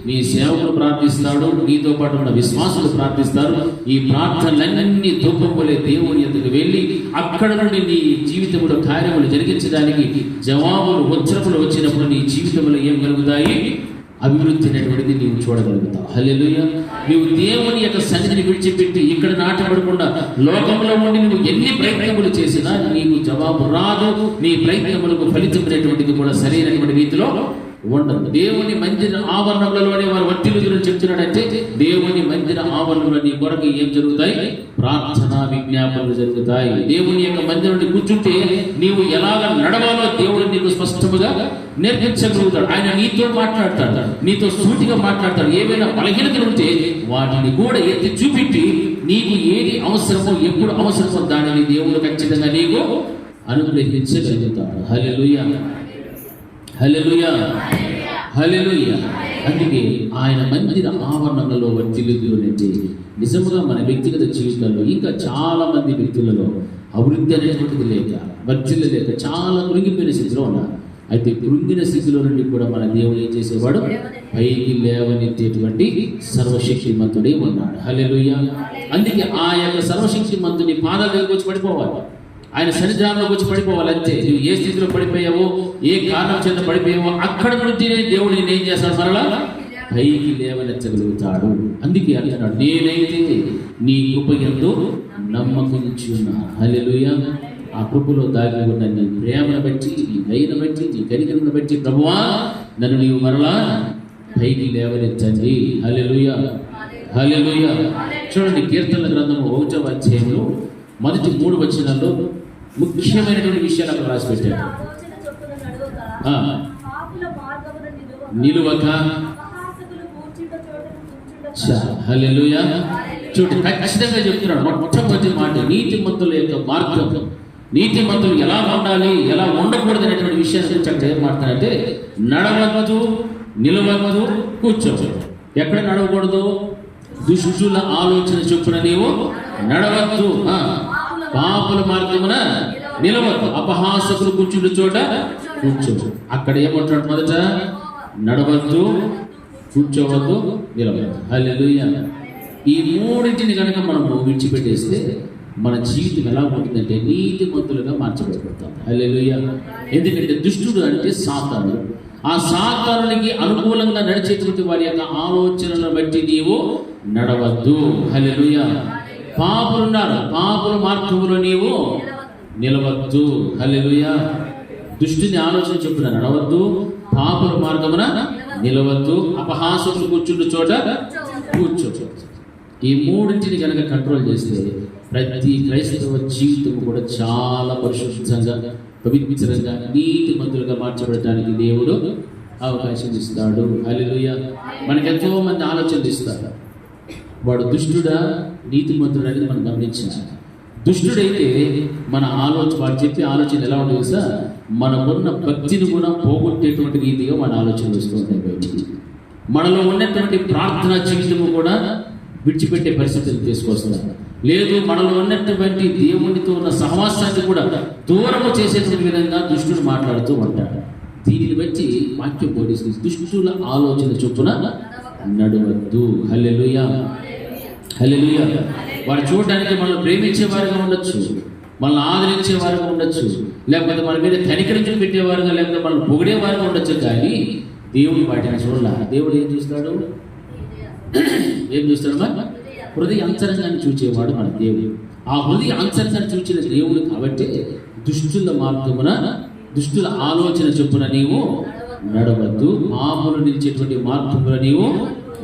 నీ సేవకులు ప్రార్థిస్తాడు, నీతో పాటు ఉన్న విశ్వాసులు ప్రార్థిస్తారు. ఈ ప్రార్థనలన్నీ ధూపం వలె దేవుని ఎదుగు వెళ్ళి అక్కడ నుండి నీ జీవితంలో కార్యములు జరిగించడానికి జవాబులు ఉత్తరములు వచ్చినప్పుడు నీ జీవితంలో ఏం కలుగుతాయి? అభివృద్ధి అనేటువంటిది నీవు చూడగలుగుతావు. హల్లెలూయా. నీవు దేవుని యొక్క సన్నిధిని విడిచిపెట్టి ఇక్కడ నాటబడకుండా లోకంలో ఉండి నువ్వు ఎన్ని ప్రయత్నములు చేసినా నీకు జవాబు రాదు. నీ ప్రయత్నములకు ఫలితం అనేటువంటిది కూడా సరైనటువంటి రీతిలో ఉండదు. దేవుని మందిర ఆవరణంలోనే వారు వర్ధిల్లుదురు చెప్తున్నాడంటే దేవుని మందిర ఆవరణంలో నీ కొరకు ఏం జరుగుతాయి? ప్రార్థనా విజ్ఞాపనలు జరుగుతాయి. దేవుని యొక్క మందిరంలో కూర్చుంటే నీవు ఎలాగ నడవాలో దేవుడు నీకు స్పష్టముగా నేర్పించగలుగుతాడు. ఆయన నీతో మాట్లాడతాడు, నీతో సూటిగా మాట్లాడతాడు. ఏవైనా బలహీనతలు ఉంటే వాటిని కూడా ఎత్తి చూపెట్టి నీకు ఏది అవసరమో ఎప్పుడు అవసరమో దానిని దేవుడు ఖచ్చితంగా నీకు అనుగ్రహించగలుగుతాడు. హల్లెలూయా. హల్లెలూయా. హల్లెలూయా. అందుకే ఆయన మందిర ఆవరణలలో వర్ధిల్లుదురు అంటే నిజముగా మన వ్యక్తిగత జీవితంలో ఇంకా చాలా మంది వ్యక్తులలో అభివృద్ధి అనేటువంటిది లేక, వర్ధిల్లు లేక చాలా కృంగిపోయిన స్థితిలో ఉన్నారు. అయితే కృంగిన స్థితిలో నుండి కూడా మన దేవుడు ఏం చేసేవాడు? పైకి లేవనెత్తేటువంటి సర్వశక్తిమంతుడే ఉన్నాడు. హల్లెలూయా. అందుకే ఆ యొక్క సర్వశక్తిమంతుని పాదాల దగ్గరికి వచ్చి పడిపోవాలి, ఆయన సన్నిధానంలోకి వచ్చి పడిపోవాలంటే నువ్వు ఏ స్థితిలో పడిపోయావో, ఏ కారణం చేత పడిపోయావో అక్కడ నుండి దేవుడు నేను ఏం చేస్తాను? మరలా పైకి లేవనెత్తగలుగుతాడు. అందుకే అంటున్నాడు, నేనైతే నీ కృప యందు నమ్మకం ఉంచి ఉన్నాను. హల్లెలూయా. ఆ కృపలో దాగి ఉన్న నీ ప్రేమను బట్టి, నీ దయను బట్టి, నీ కనికరమును బట్టి ప్రభువా నన్ను నీవు మరలా పైకి లేవనెత్తండి. హల్లెలూయా, హల్లెలూయా. చూడండి, కీర్తనల గ్రంథము 1వ అధ్యాయంలో మొదటి 3 వచనాల్లో ముఖ్యమైనటువంటి విషయాలు అక్కడ రాసి పెట్టాడు. నిలువక, హల్లెలూయా. చూడండి, ఖచ్చితంగా చెప్తున్నాడు. మొట్టమొదటి మాట నీతిమంతుల యొక్క మార్గం, నీతిమంతులు ఎలా ఉండాలి, ఎలా ఉండకూడదు అనేటువంటి విషయాన్ని గురించి అక్కడ ఏం మాట్లాడంటే నడవద్దు, నిలవద్దు, కూర్చోవద్దు. ఎక్కడ నడవకూడదు? దుష్టుల ఆలోచన చొప్పున నీవు నడవద్దు, పాపుల మార్గమున నిలవద్దు, అపహాసకులు కూర్చుండు చోట కూర్చోవద్దు. అక్కడ ఏమంటాడు? మొదట నడవద్దు, కూర్చోవద్దు, నిలవద్దు. హల్లెలూయా. ఈ మూడింటిని కనుక మనం విడిచిపెట్టేస్తే మన జీవితం ఎలా ఉంటుందంటే నీతిమంతులుగా మార్చబడిపోతాం. హల్లెలూయా. ఎందుకంటే దుష్టుడు అంటే సాతాను. ఆ సాతానునికి అనుకూలంగా నడిచేటువంటి వారి యొక్క ఆలోచనలను బట్టి నీవు నడవద్దు. హల్లెలూయా. పాపులున్నారు, పాపుల మార్గములో నీవు నిలవద్దు. హల్లెలూయా. దుష్టుని ఆలోచన చొప్పున నడవద్దు, పాపుల మార్గమున నిలవద్దు, అపహాసకులు కూర్చుండు చోట కూర్చోవద్దు. ఈ మూడింటిని కనుక కంట్రోల్ చేస్తే ప్రతి క్రైస్తవ జీవితం కూడా చాలా పరిశుద్ధంగా, పవిత్రంగా, నీతిమంతులుగా మార్చబడటానికి దేవుడు అవకాశం ఇస్తాడు. హల్లెలూయా. మనకి ఎంతో మంది ఆలోచనలు ఇస్తారు. వాడు దుష్టుడా, నీతిమంతుడు అనేది మనం గమనించాలి. దుష్టుడైతే మన ఆలోచన, వాడు చెప్పే ఆలోచన ఎలా ఉంటుంది తెలుసా? మనకున్న భక్తిని కూడా పోగొట్టేటువంటి రీతిగా మన ఆలోచనలు వస్తూ ఉంటాయి బయటికి. మనలో ఉన్నటువంటి ప్రార్థనా జీవితము కూడా విడిచిపెట్టే పరిస్థితులు తీసుకొస్తున్నారు. లేదు, మనలో ఉన్నటువంటి దేవునితో ఉన్న సహవాసాన్ని కూడా దూరము చేసేటువంటి విధంగా దుష్టుడు మాట్లాడుతూ ఉంటాడు. దీనిని బట్టి వాక్యం బోధిస్తుంది, దుష్టుల ఆలోచన చొప్పున నడవద్దు. హల్లెలూయా, హల్లెలూయా. వారు చూడడానికి మనల్ని ప్రేమించేవారుగా ఉండొచ్చు, మనల్ని ఆదరించేవారుగా ఉండొచ్చు, లేకపోతే మన మీద కనికరించులు పెట్టేవారుగా, లేకపోతే మనల్ని పొగిడేవారుగా ఉండొచ్చు. కానీ దేవుడు వాటిని చూడాల. దేవుడు ఏం చూస్తాడు? ఏం చూస్తాడు? హృదయ అంతరంగాన్ని చూచేవాడు మన దేవుడు. ఆ హృదయ అంతరంగాన్ని చూచిన దేవుడు కాబట్టి దుష్టుల మార్గమున, దుష్టుల ఆలోచన చొప్పున నీవు నడవద్దు, పాపులు నిలిచేటువంటి మార్గమున నీవు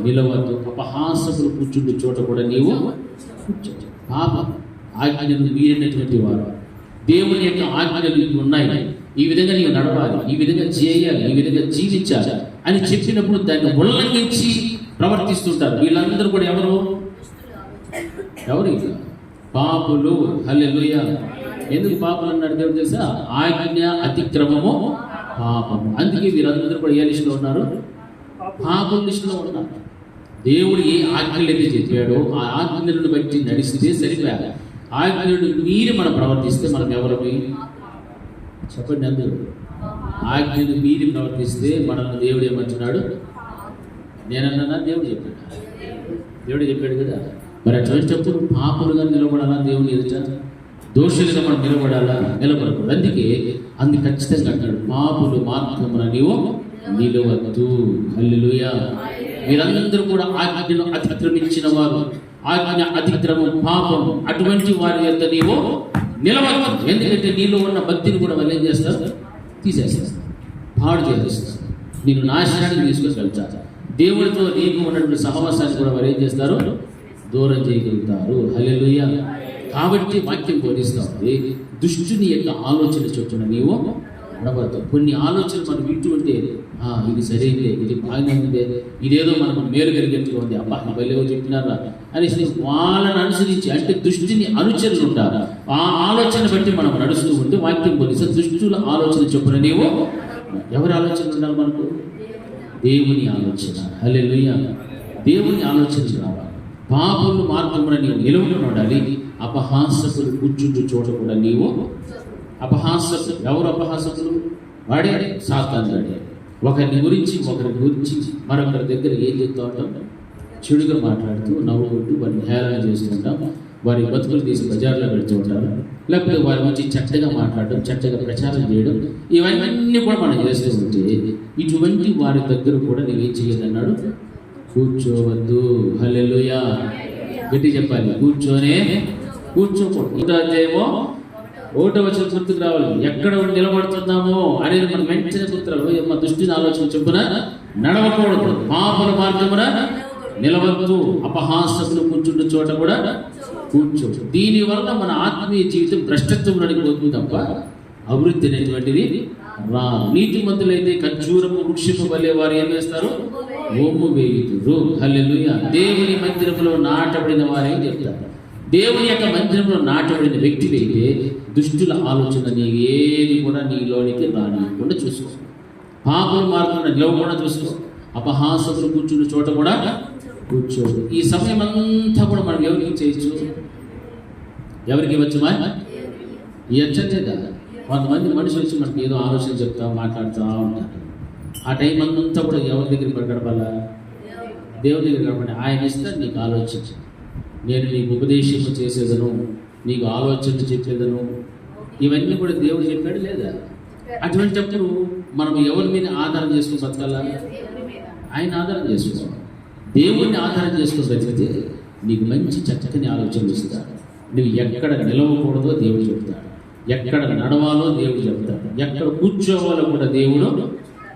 నిలవద్దు, అపహాసకులు కూర్చుండే చోట కూడా నీవు కూర్చోవద్దు. పాప ఆజ్ఞలు మీరినటువంటి వారు, దేవుని యొక్క ఆజ్ఞలు ఉన్నాయి, ఈ విధంగా నీవు నడవాలి, ఈ విధంగా చేయాలి, ఈ విధంగా జీవించాలి అని చెప్పినప్పుడు దాన్ని ఉల్లంఘించి ప్రవర్తిస్తుంటారు. వీళ్ళందరూ కూడా ఎవరు? పాపులు. హల్లెలూయా. ఎందుకు పాపులు అన్నాడు దేవుడు తెలుసా? ఆజ్ఞ అతిక్రమము పాపము. అందుకే వీరందరూ కూడా ఏ లిస్టులో ఉన్నారు? పాపుల లిస్టులో ఉన్నారు. దేవుడు ఏ ఆజ్ఞలు అయితే చెప్పాడో ఆ ఆజ్ఞలను బట్టి నడిస్తే సరిపోయాలి. ఆజ్ఞలను మీరి మనం ప్రవర్తిస్తే మనం ఎవరిని చెప్పండి? అందరూ ఆజ్ఞను మీరి ప్రవర్తిస్తే మనల్ని దేవుడు ఏమంటున్నాడు? నేనన్నా దేవుడు చెప్పాడు, దేవుడు చెప్పాడు కదా. మరి అటువంటిప్పుడు పాపులుగా నిలబడాలా? దేవుని ఎదుట దోషులుగా మనం నిలబడకూడదు. అందుకే ఖచ్చితంగా అంటాడు, పాపులు మార్గమున నీవు నిలవద్దు. హల్లెలూయా. మీరందరూ కూడా ఆజ్ఞను అతిక్రమించిన వారు, ఆజ్ఞ అతిక్రమం పాపం, అటువంటి వారి యొక్క నీవు నిలవద్దు. ఎందుకంటే నీలో ఉన్న భక్తిని కూడా వాళ్ళు ఏం చేస్తారు? తీసేస్తారు, పాడు చేస్తారు, నేను నాశనానికి తీసుకొని వెళ్తారు. దేవుడితో నీకు ఉన్నటువంటి సహవాసాన్ని కూడా వారు ఏం చేస్తారు? దూరం చేయగలుగుతారు. హల్లెలూయా. కాబట్టి వాక్యం బోధిస్తూ ఉంది, దుష్టుని యొక్క ఆలోచన చొప్పున నీవు నడవద్దు. కొన్ని ఆలోచనలు మనం వింటూ ఉంటే ఇది సరైనదే, ఇది బాగానే ఉందే, ఇదేదో మనకు మేలు కలిగేట్టుగా ఉంది, అబ్బా బయలుదేరి చెప్పినారా అనేసి వాళ్ళని అనుసరించి, అంటే దుష్టిని అనుచరులు ఉంటారు. ఆ ఆలోచన బట్టి మనం నడుస్తూ ఉంటే వాక్యం బోధిస్తే దుష్టుల ఆలోచన చొప్పున నీవు, ఎవరి ఆలోచన ఉండాలి మనకు? దేవుని ఆలోచన. హల్లెలూయా. దేవుని ఆలోచన రావాలి. పాపులు మార్గమున నీవు నిలవకుండా ఉండాలి, అపహాసకులు కూర్చుంటూ చోట కూడా నీవు. అపహాసకులు ఎవరు? అపహాసకులు వాడే సాతాను. ఒకరి గురించి మరొకరి దగ్గర ఏం చెప్తూ ఉంటాం? చెడుగా మాట్లాడుతూ, నవ్వుకుంటూ వారిని హేళన చేస్తూ ఉంటాం, వారి బతుకులు తీసి బజార్లో పెడుతూ ఉంటారు, లేకపోతే వారి గురించి చెడ్డగా మాట్లాడడం, చెడ్డగా ప్రచారం చేయడం, ఇవన్నీ కూడా మనం చేస్తూ ఉంటే ఇటువంటి వారి దగ్గర కూడా నువ్వేం చేయదన్నాడు? కూర్చోవద్దు. హల్లెలూయా. గట్టి చెప్పాలి, కూర్చోకూడదు. ఒకటో వచనం గుర్తుకు రావాలి. ఎక్కడ నిలబడుతున్నామో అనేది మనం వెంటనే గుర్తు రావాలి. మా దృష్టిని ఆలోచన చెప్పున నడవకూడదు, పాపల మార్గమున నిలవద్దు, అపహాసకులు కూర్చుంటే చోట కూడా కూర్చో. దీనివల్ల మన ఆత్మీయ జీవితం భ్రష్టత్వంలోనికి పోతుంది తప్ప అభివృద్ధి అనేటువంటిది రా. నీతిమంతులైతే ఖర్జూరము వృక్షము వలె వారు ఏం చేస్తారు? ఓము వేయుదురు. హల్లెలూయా. దేవుని మందిరంలో నాటబడిన వారే చెప్తారు. దేవుని యొక్క మందిరంలో నాటబడిన వ్యక్తివైతే దుష్టుల ఆలోచన నీ ఏది కూడా నీలోనికి రానియకుండా చూసుకో. పాపల మార్గం నిలవకుండా చూసుకో. అపహాసకులు కూర్చున్న చోట కూడా కూర్చోడు. ఈ సమయం అంతా కూడా మనం ఎవరికి చేయొచ్చు? ఎవరికి ఇవ్వచ్చుమా? ఇవ్వచ్చే కదా. కొంతమంది మనుషులు వచ్చి మనకి ఏదో ఆలోచన చెప్తా మాట్లాడుతూ ఉంటారు. ఆ టైం అంతా కూడా ఎవరి దగ్గరికి గడపాలా? దేవుడి దగ్గర గడపండి. ఆయన ఇస్తే నీకు ఆలోచించు. నేను నీకు ఉపదేశం చేసేదను, నీకు ఆలోచన చెప్పేదను, ఇవన్నీ కూడా దేవుడు చెప్పాడు లేదా? అటువంటిప్పుడు మనం ఎవరి మీద ఆధారం చేసుకుని బతకాలా? ఆయన ఆధారం చేసుకోవాలి. దేవుడిని ఆధారం చేసుకుని బతికితే నీకు మంచి చక్కని ఆలోచనలు ఇస్తాడు. నువ్వు ఎక్కడ నిలవకూడదో దేవుడు చెప్తాడు, ఎక్కడ నడవాలో దేవుడు చెప్తాడు, ఎక్కడ కూర్చోవాలో కూడా దేవుడు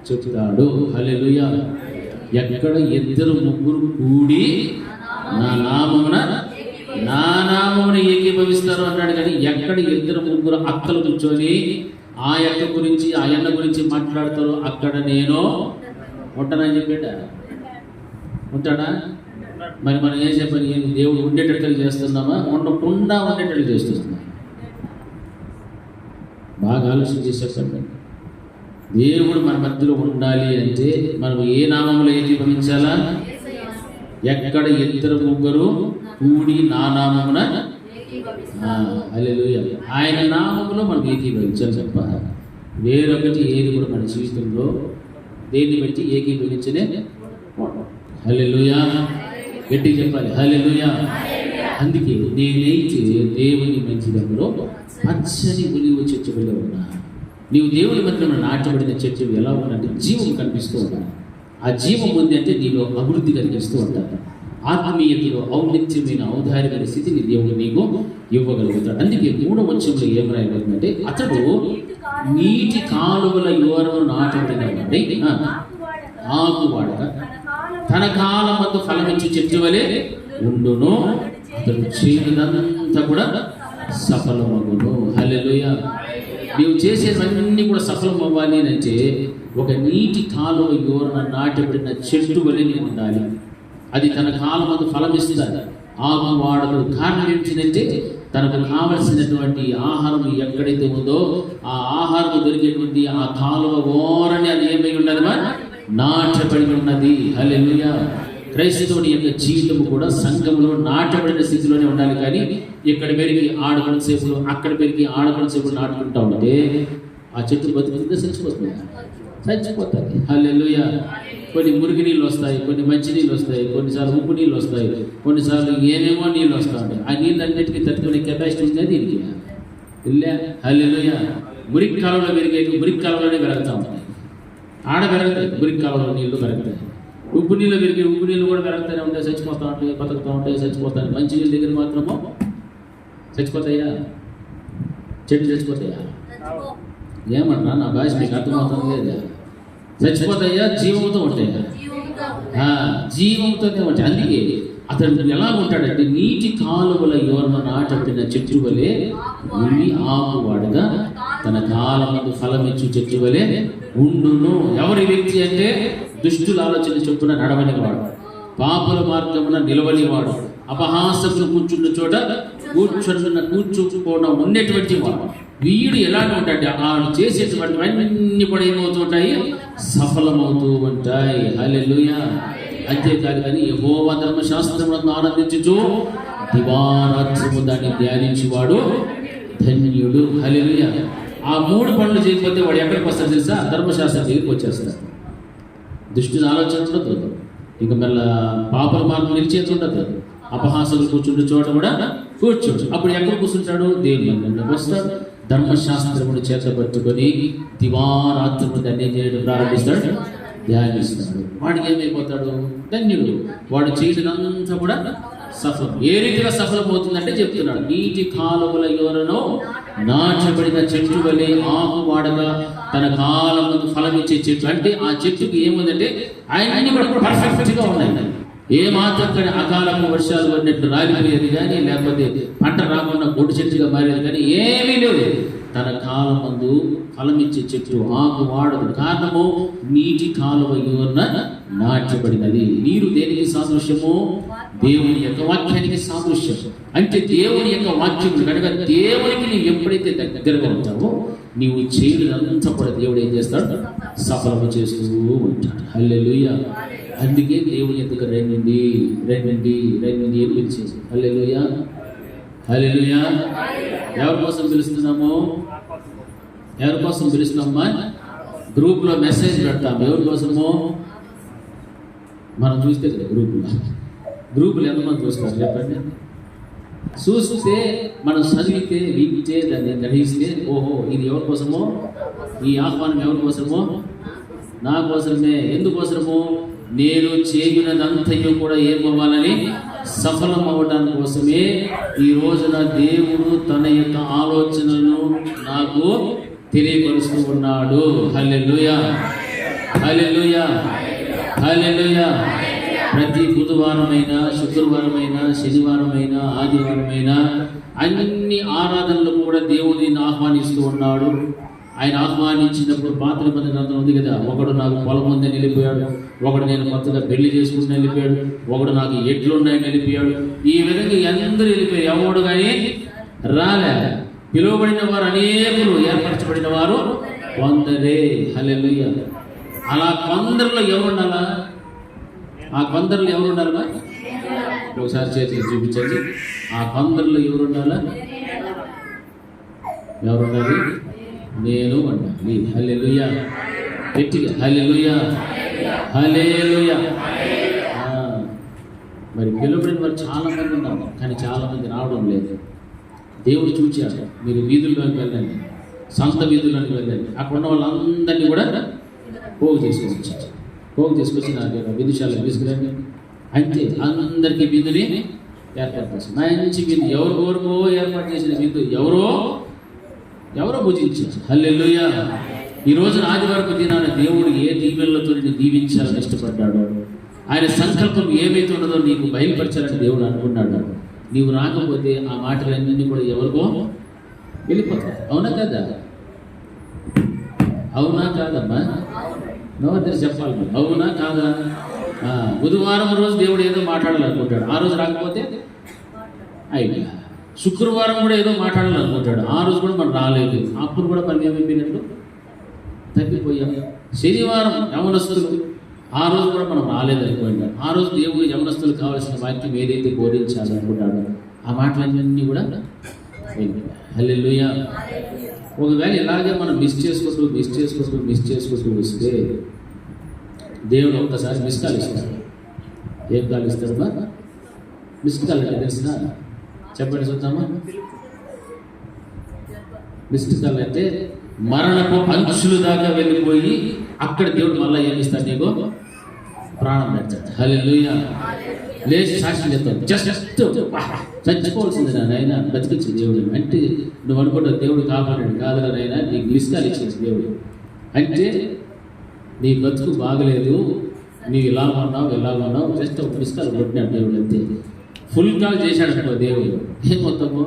చెప్తాడు. హల్లెలూయా. ఎక్కడ ఇద్దరు ముగ్గురు కూడి నా నామమున ఏకీభవిస్తారు అన్నాడు. కానీ ఎక్కడ ఇద్దరు ముగ్గురు అక్కలు కూర్చొని ఆ యొక్క గురించి ఆ అన్న గురించి మాట్లాడతారో అక్కడ నేను ఉంటానని చెప్పాడా? ఉంటాడా? మరి మనం ఏం చెప్పని దేవుడు ఉండేటట్టు చేస్తున్నామా? ఉండకుండా ఉండేటట్టు చేస్తున్నామా? బాగా ఆలోచన చేసేసండి. దేవుడు మన మధ్యలో ఉండాలి అంటే మనం ఏ నామంలో ఏకీభవించాలా? ఎక్కడ ఇద్దరు ముగ్గురు కూడి నా నామమున, హల్లెలూయా, ఆయన నామములో మనం ఏకీభవించాలి తప్ప వేరొకటి ఏది కూడా మన జీవితంలో దేన్ని బట్టి ఏకీభవించలే. హల్లెలూయా. గట్టి చెప్పాలి హల్లెలూయా. అందుకే నేనైతే దేవుని మందిరంలో పచ్చని ఒలీవ చెట్టు వల్ల ఉన్నా. నీవు దేవుని మందిరంలో నాటబడిన చెట్టు ఎలా ఉందంటే జీవం కనిపిస్తూ ఉంటాను. ఆ జీవం ఉంది అంటే నీలో అభివృద్ధి కలిగిస్తూ ఉంటారు. ఆత్మీయతలో ఔన్నత్యమైన ఔదార్యమైన స్థితిని దేవుడు నీకు ఇవ్వగలుగుతాడు. అందుకే 3వ వచనంలో ఏం రాయబడిందంటే అతడు నీటి కాలువల యోరను నాటబడిన ఆకువాడక తన కాలమందు ఫలమిచ్చు చెట్టు వలె ఉండును, అతడు చేయనంతా కూడా సఫలమగును. హల్లెలూయా. నీవు చేసేవన్నీ కూడా సఫలం అవ్వాలి అంటే ఒక నీటి కాలువ యోరన నాటబడిన చెట్టు వలె నీవు ఉండాలి. అది తన కాలమందు ఫలమిస్తుంది. ఆకు వాడకు కారణం ఏంటంటే తనకు కావలసినటువంటి ఆహారం ఎక్కడైతే ఉందో ఆ ఆహారం దొరికేటువంటి ఆ కాలువ ఓరని అది ఏమై ఉన్నది? నాటబడి ఉన్నది. హల్లెలూయా. క్రైస్తవుని యొక్క జీవితం కూడా సంఘంలో నాటబడిన స్థితిలోనే ఉండాలి. కానీ ఇక్కడ పెరిగి ఆడుకున్న సేపులు అక్కడ పెరిగి ఆడుకున్న సేపులు నాటుకుంటా ఉంటే ఆ చెట్టు బతుకుతుందో చచ్చిపోతుంది. హల్లెలూయా. కొన్ని మురికి నీళ్ళు వస్తాయి, కొన్ని మంచి నీళ్ళు వస్తాయి, కొన్నిసార్లు ఉప్పు నీళ్ళు వస్తాయి, కొన్నిసార్లు ఏమేమో నీళ్ళు వస్తూ ఉంటాయి. ఆ నీళ్ళన్నిటికీ తట్టుకునే కెపాసిటీ ఉంది దీనికి. ఇల్లే. హల్లెలూయా. మురికి కాలంలో పెరిగే మురికి కాలంలోనే పెరుగుతూ ఉంటాయి. ఆడ పెరుగుతాయి, మురికి కాలంలో నీళ్లు పెరుగుతాయి. ఉప్పు నీళ్ళు పెరిగే ఉప్పు నీళ్ళు కూడా పెరుగుతూనే ఉంటాయి, చచ్చిపోతూ ఉంటాయి, బతుకుతూ ఉంటాయి, చచ్చిపోతాయి. మంచి నీళ్ళ దగ్గర మాత్రమో చచ్చిపోతాయా? చెట్టు చచ్చిపోతాయా? ఏమన్నా నా భాష మీకు అర్థమవుతుంది లేదా? చచ్చిపోతాయా? జీవంతో ఉంటాయా? జీవంతోనే ఉంటాయి. అందుకే అతడు ఎలా ఉంటాడంటే నీటి కాలువల యోరన నాటబడిన చెట్టు వలె ఉండి ఆకువాడగా తన కాలమందు ఫలమిచ్చు చెట్టు వలె ఉండును. ఎవరి వ్యక్తి అంటే దుష్టుల ఆలోచన చొప్పున నడవనివాడు, పాపుల మార్గమున నిలవనివాడు, అపహాసకులు కూర్చున్న చోట కూర్చుకోవడం ఉండేటువంటి వాడు. వీడు ఎలాంటి ఉంటాడు? వాళ్ళు చేసేటువంటి అన్ని కూడా ఏమవుతుంటాయి? సఫలమవుతూ ఉంటాయి. హల్లెలూయా. అంతేకాదు కానీ యెహోవా ధర్మశాస్త్రములను ఆనందించుచు దివారాత్రము దాన్ని ధ్యానించేవాడు ధన్యుడు. హల్లెలూయా. ఆ 3 పనులు చేయకపోతే వాడు ఎక్కడికి వస్తాడు తెలుసా? ధర్మశాస్త్రం దగ్గరికి వచ్చేస్తాడు. దుష్టుని ఆలోచన ఉండదు, ఇంకా మళ్ళీ పాపల మార్గం నిలిచేది ఉండదు, అపహాసకులు కూర్చుంటే చోట కూడా కూర్చోడు. అప్పుడు ఎక్కడ కూర్చుంటాడు? దేవుని మందిరంలోకి వస్తాడు. ధర్మశాస్త్రమును చేతబట్టుకొని దివారాత్రము దాన్ని చేయడం ప్రారంభిస్తాడు, ధ్యానిస్తాడు. వాడికి ఏమైపోతాడు? ధన్యుడు. వాడు చేయడంతా కూడా సఫలం. ఏ రీతిగా సఫలం అవుతుందంటే చెప్తున్నాడు, నీటి కాలువల యోరను నాచబడిన చెట్టు వలె ఆకు వాడగా తన కాలమందు ఫలమిచ్చే చెట్టు. అంటే ఆ చెట్టుకి ఏముందంటే అన్ని కూడా పర్ఫెక్ట్ గా ఉన్నాయి. ఏ మాత్రం కానీ అకాలపు వర్షాలు పడినట్లు రాలిపోయేది కానీ, లేకపోతే పంట రాకుండా గొడ్డు చెట్టుగా మారేది కానీ ఏమీ లేదు. తన కాలమందు ఫలమిచ్చే చెట్టు, ఆకు వాడదు. కారణము నీటి కాలువ యువన నాటబడినది. నీరు దేనికి సాదృశ్యము? దేవుని యొక్క వాక్యానికి సాదృశ్యం. అంటే దేవుని యొక్క వాక్యం కనుక దేవునికి నీవు ఎప్పుడైతే దగ్గరగా ఉంటావో నీవు చేయడంతా కూడా దేవుడు ఏం చేస్తాడు? సఫలము చేస్తూ ఉంటాడు. హల్లెలూయా. అందుకే దేవుని ఎందుకు రండి రండి రండి అని పిలిచేసి హల్లెలూయా హల్లెలూయా. ఎవరి కోసం పిలుస్తున్నాము? ఎవరి కోసం పిలుస్తున్నామా? గ్రూప్లో మెసేజ్ పెడతాము. ఎవరి కోసము? మనం చూస్తే కదా గ్రూపులు ఎంతమంది చూస్తారు చెప్పండి? చూస్తే మనం చదివితే వింటే దాన్ని గ్రహిస్తే ఓహో ఇది ఎవరి కోసమో, ఈ ఆహ్వానం ఎవరి కోసమో? నా కోసమే. ఎందుకోసము? నేను చేయనదంతయు కూడా ఏమవ్వాలని, సఫలం అవ్వడానికి కోసమే ఈ రోజున దేవుడు తన యొక్క ఆలోచనలను నాకు తెలియపరుస్తూ ఉన్నాడు. హల్లెలూయా హల్లెలూయా హల్లెలూయా. ప్రతి బుధవారమైనా, శుక్రవారమైనా, శనివారమైనా, ఆదివారమైనా అన్ని ఆరాధనలు కూడా దేవుడిని ఆహ్వానిస్తూ ఉన్నాడు. ఆయన ఆహ్వానించినప్పుడు పాత నిబంధన గ్రంథం ఉంది కదా, ఒకడు నాకు పొలం ఉందని వెళ్ళిపోయాడు, ఒకడు నేను కొత్తగా పెళ్లి చేసుకుంటున్నా వెళ్ళిపోయాడు, ఒకడు నాకు ఎడ్లు ఉన్నాయని వెళ్ళిపోయాడు. ఈ విధంగా అందరూ వెళ్ళిపోయారు. ఎవడు కానీ రాలే. పిలువబడిన వారు అనేకులు, ఏర్పరచబడిన వారు కొందరే. హల్లెలూయా. అలా కొందరిలో ఎవరు ఉండాలా? ఆ కొందరిలో ఎవరు ఉండాలా? ఒకసారి చేతులు చూపించండి. ఆ కొందరిలో ఎవరు ఉండాలా? ఎవరు ఉండాలి? నేను ఉండాలి. హల్లెలూయా. గట్టిగా హల్లెలూయా హల్లెలూయా. మరి పిలువబడిన వారు చాలా మంది ఉన్నారు, కానీ చాలా మంది రావడం లేదు. దేవుడు చూచాడు. మీరు వీధుల్లోకి వెళ్ళండి, సంత వీధుల్లోకి వెళ్ళండి. అక్కడ ఉన్న వాళ్ళందరినీ కూడా పోగు తీసుకొచ్చారు. పోగు తీసుకొచ్చి నాకు విధుశాలకు తీసుకురండి. అంతే, అందరికీ విధుని ఏర్పాటు చేశారు. మంచి విధు, ఎవరికో ఏర్పాటు చేసిన విధు ఎవరో భుజించారు. హల్లెలూయా. ఈ రోజు ఆదివారపు దినాన దేవుడు ఏ దీవెనలతో నిన్ను దీవించాలని ఇష్టపడ్డాడో, ఆయన సంకల్పం ఏమైతే ఉన్నదో నీకు బయలుపరచాలని దేవుడు అనుకున్నాడు. నీవు రాకపోతే ఆ మాటలన్నీ కూడా ఎవరికో వెళ్ళిపోతాయి. అవునా కదా? అవునా కాదమ్మా? నోదరి చెప్పాలి. అవునా కాదా? బుధవారం రోజు దేవుడు ఏదో మాట్లాడాలనుకుంటాడు, ఆ రోజు రాకపోతే అయిపోయా. శుక్రవారం కూడా ఏదో మాట్లాడాలనుకుంటాడు, ఆ రోజు కూడా మనం రాలేదు. అప్పుడు కూడా మనం ఏమైపోయినట్లు తగ్గిపోయాం. శనివారం యవనస్తులు, ఆ రోజు కూడా మనం రాలేదనుకుంటాం. ఆ రోజు దేవుడు యవనస్తులకు కావాల్సిన వాక్యం ఏదైతే బోధించాలనుకుంటాడో ఆ మాటలన్నీ కూడా హల్లెలూయా. ఒకవేళ ఇలాగే మనం మిస్ చేసుకుంటూ వస్తే దేవుడు ఒక్కసారి మిస్ కాల్ ఇస్తాడు. ఏం కాల్ ఇస్తాడమ్మా? మిస్ కాల్ అంటే తెలిసిన చెప్పండి చూద్దామా? మిస్డ్ కాల్ అంటే మరణపు అంచులు దాకా వెళ్ళిపోయి అక్కడ దేవుడు మళ్ళీ ఏమిస్తాడు? నీకు ప్రాణం పెడతాడు. హల్లెలూయా. లేచి సాక్షి చెప్తాడు. జస్ట్ చచ్చిపోవాల్సింది నాయన, బతికించే దేవుడు అంటే నువ్వు అనుకుంటావు దేవుడు కాపాడాడు. కాదురా నాయన, నీకు మిస్ కాల్ ఇచ్చేసి దేవుడు అంటే నీ బతుకు బాగలేదు, నీవు ఇలా ఉన్నావు, జస్ట్ ఒక మిస్ కాల్ కొట్టినాడు దేవుడు అంతే. ఫుల్ కాల్ చేశాడు అనుకో దేవుడు, ఏం మొత్తము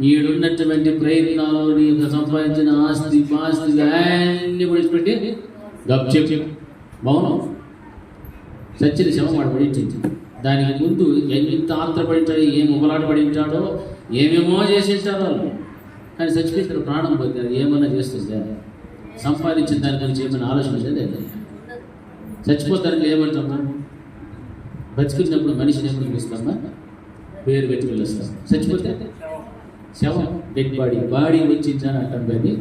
ఈడున్నటువంటి ప్రయత్నాలు, నీకు సంపాదించిన ఆస్తి పాస్తి అన్నీ విడిచిపెట్టి గప్ చెప్పి మౌనం. చచ్చిన శవం వాడు పడించింది. దానికి ముందు ఎంత ఆత్రపడి ఉంటాడో, ఏం ఉబలాట పడి ఉంటాడో, ఏమేమో చేసి ఉంటారో వాళ్ళు. కానీ చచ్చిపోయిన ప్రాణం పోతుంది. ఏమన్నా చేస్తుందా? సంపాదించిన దాని గురించి ఏమైనా ఆలోచన లేదు. చచ్చిపోతానికి ఏమంటాము? బతికినప్పుడు మనిషిని ఏమని పిలుస్తామా? పేరు పెట్టి పిలుస్తాం. చచ్చిపోతే శవం, డెడ్ బాడీ వచ్చిందని అంటాం. కానీ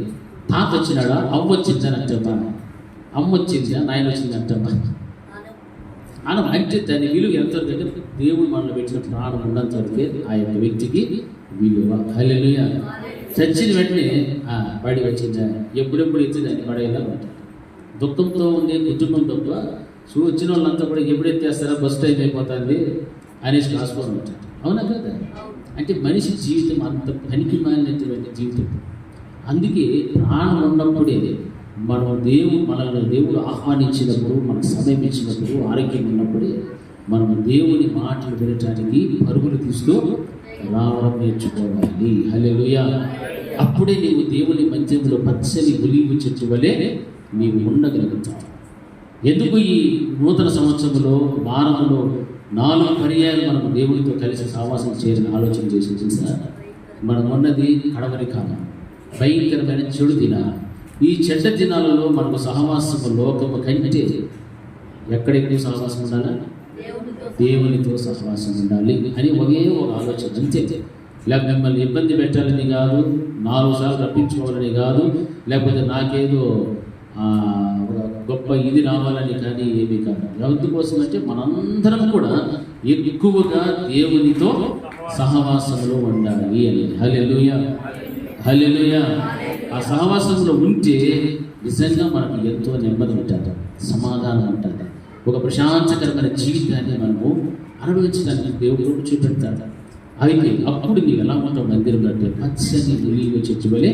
తాత వచ్చినాడా, అమ్మ వచ్చిందని అంటామా? అమ్మ వచ్చిందా, నాయన వచ్చింది అంటామా? మనం అంటే దాని విలువ ఎంత అంటే దేవుడు మనలో పెట్టిన ప్రాణం ఉన్నంత వరకే ఆ యొక్క వ్యక్తికి విలువ. హల్లెలూయా. చచ్చిన వెంటనే బాడీ వచ్చిందా, ఎప్పుడెప్పుడు ఎత్తిందని పడేలా ఉంటాడు. దుఃఖంతో ఉండే కుటుంబం తప్ప వచ్చిన వాళ్ళంతా కూడా ఎప్పుడు ఎత్తేస్తారా, బస్ టైం అయిపోతుంది అనేసి రాసుకొని ఉంటాడు. అవునా కదా? అంటే మనిషి జీవితం అంత పనికి మాలినటువంటి జీవితం. అందుకే ప్రాణం ఉన్నప్పుడే మనల్ని దేవుడు ఆహ్వానించినప్పుడు, మనకు సమయం ఇచ్చినప్పుడు, ఆరోగ్యం ఉన్నప్పుడే మనం దేవుని మాటలు వినటానికి పరుగులు తీస్తూ రావడం నేర్చుకోవాలి. హల్లెలూయా. అప్పుడే నీవు దేవుని మందిరంలో పచ్చని ఒలీవ చెట్టు వలె నీవు ఉండగలుగుతావు. ఎందుకు ఈ నూతన సంవత్సరంలో వారంలో 4 పర్యాయాలు మనం దేవునితో కలిసి సావాసం చేయాలని ఆలోచన చేసి తెలుసా? మనం ఉన్నది కడవరి కాలం, భయంకరమైన చెడు దినాలు. ఈ చెడ్డ దినాలలో మనకు సహవాసము లోకము కంటే ఎక్కడ ఎక్కువ సహవాసం ఉండాలా? దేవునితో సహవాసం ఉండాలి అని ఒకే ఒక ఆలోచన, అంతే. లేకపోతే మిమ్మల్ని ఇబ్బంది పెట్టాలని కాదు, 4 సార్లు రప్పించుకోవాలని కాదు, లేకపోతే నాకేదో గొప్ప ఇది రావాలని కానీ ఏమీ కాదు. ఎందుకోసం అంటే మనందరం కూడా ఎక్కువగా దేవునితో సహవాసంలో ఉండాలి అని. హల్లెలూయా, హల్లెలూయా. ఆ సహవాసంలో ఉంటే నిజంగా మనకు ఎంతో నెమ్మది ఉంటుంది, సమాధానం ఉంటుంది, ఒక ప్రశాంతకరమైన జీవితాన్ని మనము అనుభవించడానికి దేవుడు చూపెడతాడు. అయితే అప్పుడు నీవు ఎలా ఉంటావు? మందిరం అంటే పచ్చని ఒలీవ చెట్టు వలె